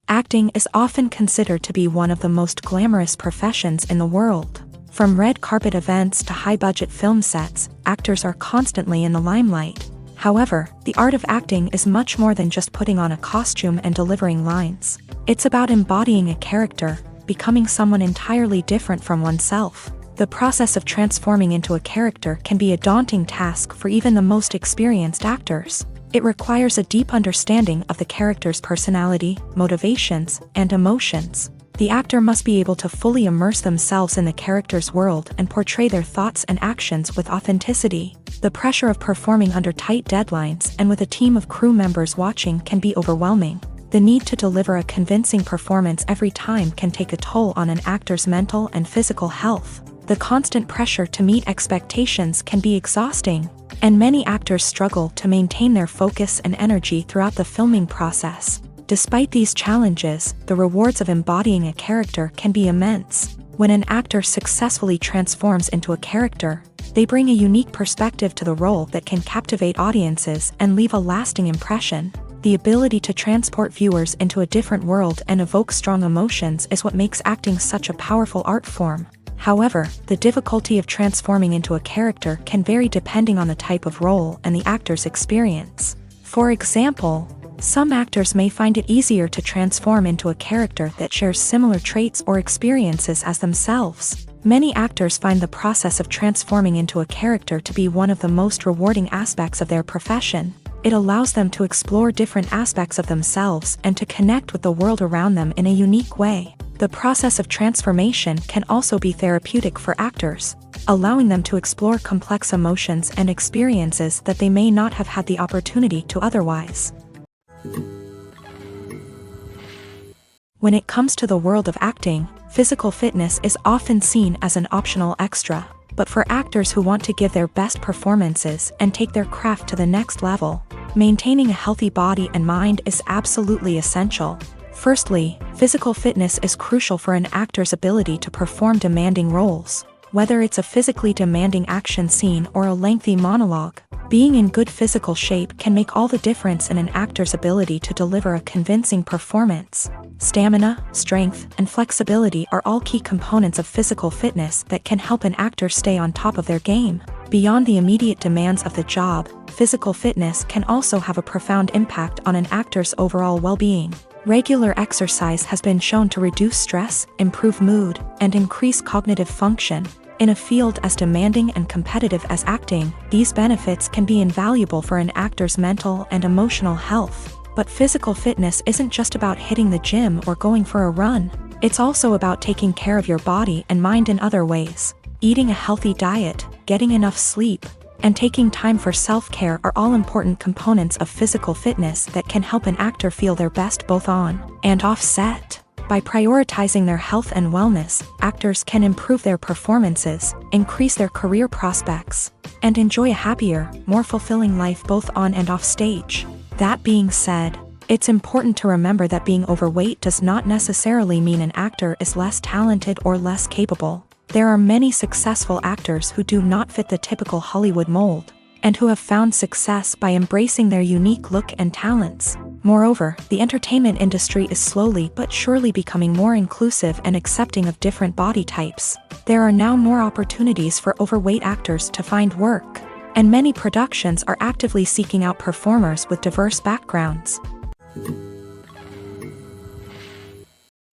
Acting is often considered to be one of the most glamorous professions in the world. From red carpet events to high-budget film sets, actors are constantly in the limelight. However, the art of acting is much more than just putting on a costume and delivering lines. It's about embodying a character, becoming someone entirely different from oneself. The process of transforming into a character can be a daunting task for even the most experienced actors. It requires a deep understanding of the character's personality, motivations, and emotions. The actor must be able to fully immerse themselves in the character's world and portray their thoughts and actions with authenticity. The pressure of performing under tight deadlines and with a team of crew members watching can be overwhelming. The need to deliver a convincing performance every time can take a toll on an actor's mental and physical health. The constant pressure to meet expectations can be exhausting, and many actors struggle to maintain their focus and energy throughout the filming process. Despite these challenges, the rewards of embodying a character can be immense. When an actor successfully transforms into a character, they bring a unique perspective to the role that can captivate audiences and leave a lasting impression. The ability to transport viewers into a different world and evoke strong emotions is what makes acting such a powerful art form. However, the difficulty of transforming into a character can vary depending on the type of role and the actor's experience. For example, some actors may find it easier to transform into a character that shares similar traits or experiences as themselves. Many actors find the process of transforming into a character to be one of the most rewarding aspects of their profession. It allows them to explore different aspects of themselves and to connect with the world around them in a unique way. The process of transformation can also be therapeutic for actors, allowing them to explore complex emotions and experiences that they may not have had the opportunity to otherwise. When it comes to the world of acting, physical fitness is often seen as an optional extra. But for actors who want to give their best performances and take their craft to the next level, maintaining a healthy body and mind is absolutely essential. Firstly, physical fitness is crucial for an actor's ability to perform demanding roles. Whether it's a physically demanding action scene or a lengthy monologue, Being in good physical shape can make all the difference in an actor's ability to deliver a convincing performance. Stamina, strength, and flexibility are all key components of physical fitness that can help an actor stay on top of their game. Beyond the immediate demands of the job, physical fitness can also have a profound impact on an actor's overall well-being. Regular exercise has been shown to reduce stress, improve mood, and increase cognitive function. In a field as demanding and competitive as acting, these benefits can be invaluable for an actor's mental and emotional health. But physical fitness isn't just about hitting the gym or going for a run. It's also about taking care of your body and mind in other ways. Eating a healthy diet, getting enough sleep, and taking time for self-care are all important components of physical fitness that can help an actor feel their best both on and off set. By prioritizing their health and wellness, actors can improve their performances, increase their career prospects, and enjoy a happier, more fulfilling life both on and off stage. That being said, it's important to remember that being overweight does not necessarily mean an actor is less talented or less capable. There are many successful actors who do not fit the typical Hollywood mold, and who have found success by embracing their unique look and talents. Moreover, the entertainment industry is slowly but surely becoming more inclusive and accepting of different body types. There are now more opportunities for overweight actors to find work, and many productions are actively seeking out performers with diverse backgrounds.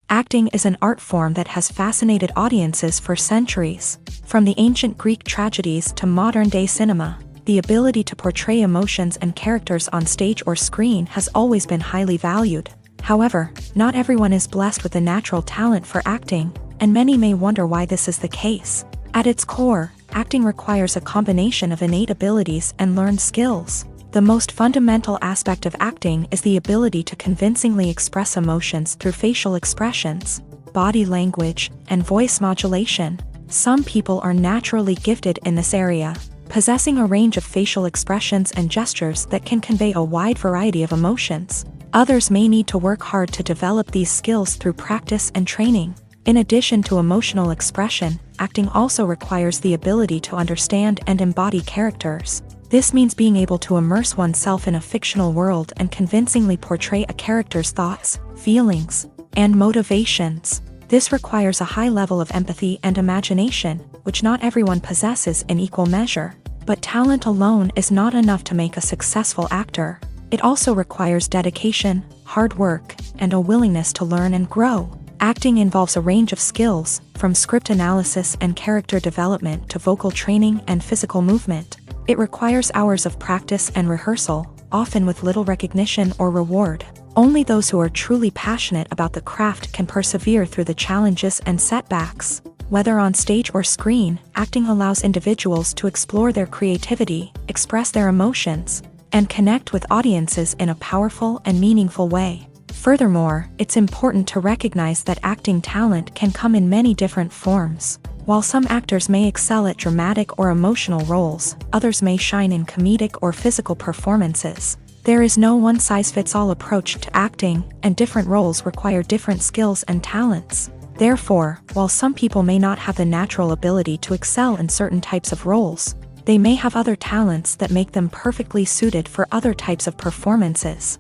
Acting is an art form that has fascinated audiences for centuries. From the ancient Greek tragedies to modern-day cinema, the ability to portray emotions and characters on stage or screen has always been highly valued. However, not everyone is blessed with a natural talent for acting, and many may wonder why this is the case. At its core, acting requires a combination of innate abilities and learned skills. The most fundamental aspect of acting is the ability to convincingly express emotions through facial expressions, body language, and voice modulation. Some people are naturally gifted in this area, possessing a range of facial expressions and gestures that can convey a wide variety of emotions. Others may need to work hard to develop these skills through practice and training. In addition to emotional expression, acting also requires the ability to understand and embody characters. This means being able to immerse oneself in a fictional world and convincingly portray a character's thoughts, feelings, and motivations. This requires a high level of empathy and imagination, which not everyone possesses in equal measure. But talent alone is not enough to make a successful actor. It also requires dedication, hard work, and a willingness to learn and grow. Acting involves a range of skills, from script analysis and character development to vocal training and physical movement. It requires hours of practice and rehearsal, often with little recognition or reward. Only those who are truly passionate about the craft can persevere through the challenges and setbacks. Whether on stage or screen, acting allows individuals to explore their creativity, express their emotions, and connect with audiences in a powerful and meaningful way. Furthermore, it's important to recognize that acting talent can come in many different forms. While some actors may excel at dramatic or emotional roles, others may shine in comedic or physical performances. There is no one-size-fits-all approach to acting, and different roles require different skills and talents. Therefore, while some people may not have the natural ability to excel in certain types of roles, they may have other talents that make them perfectly suited for other types of performances.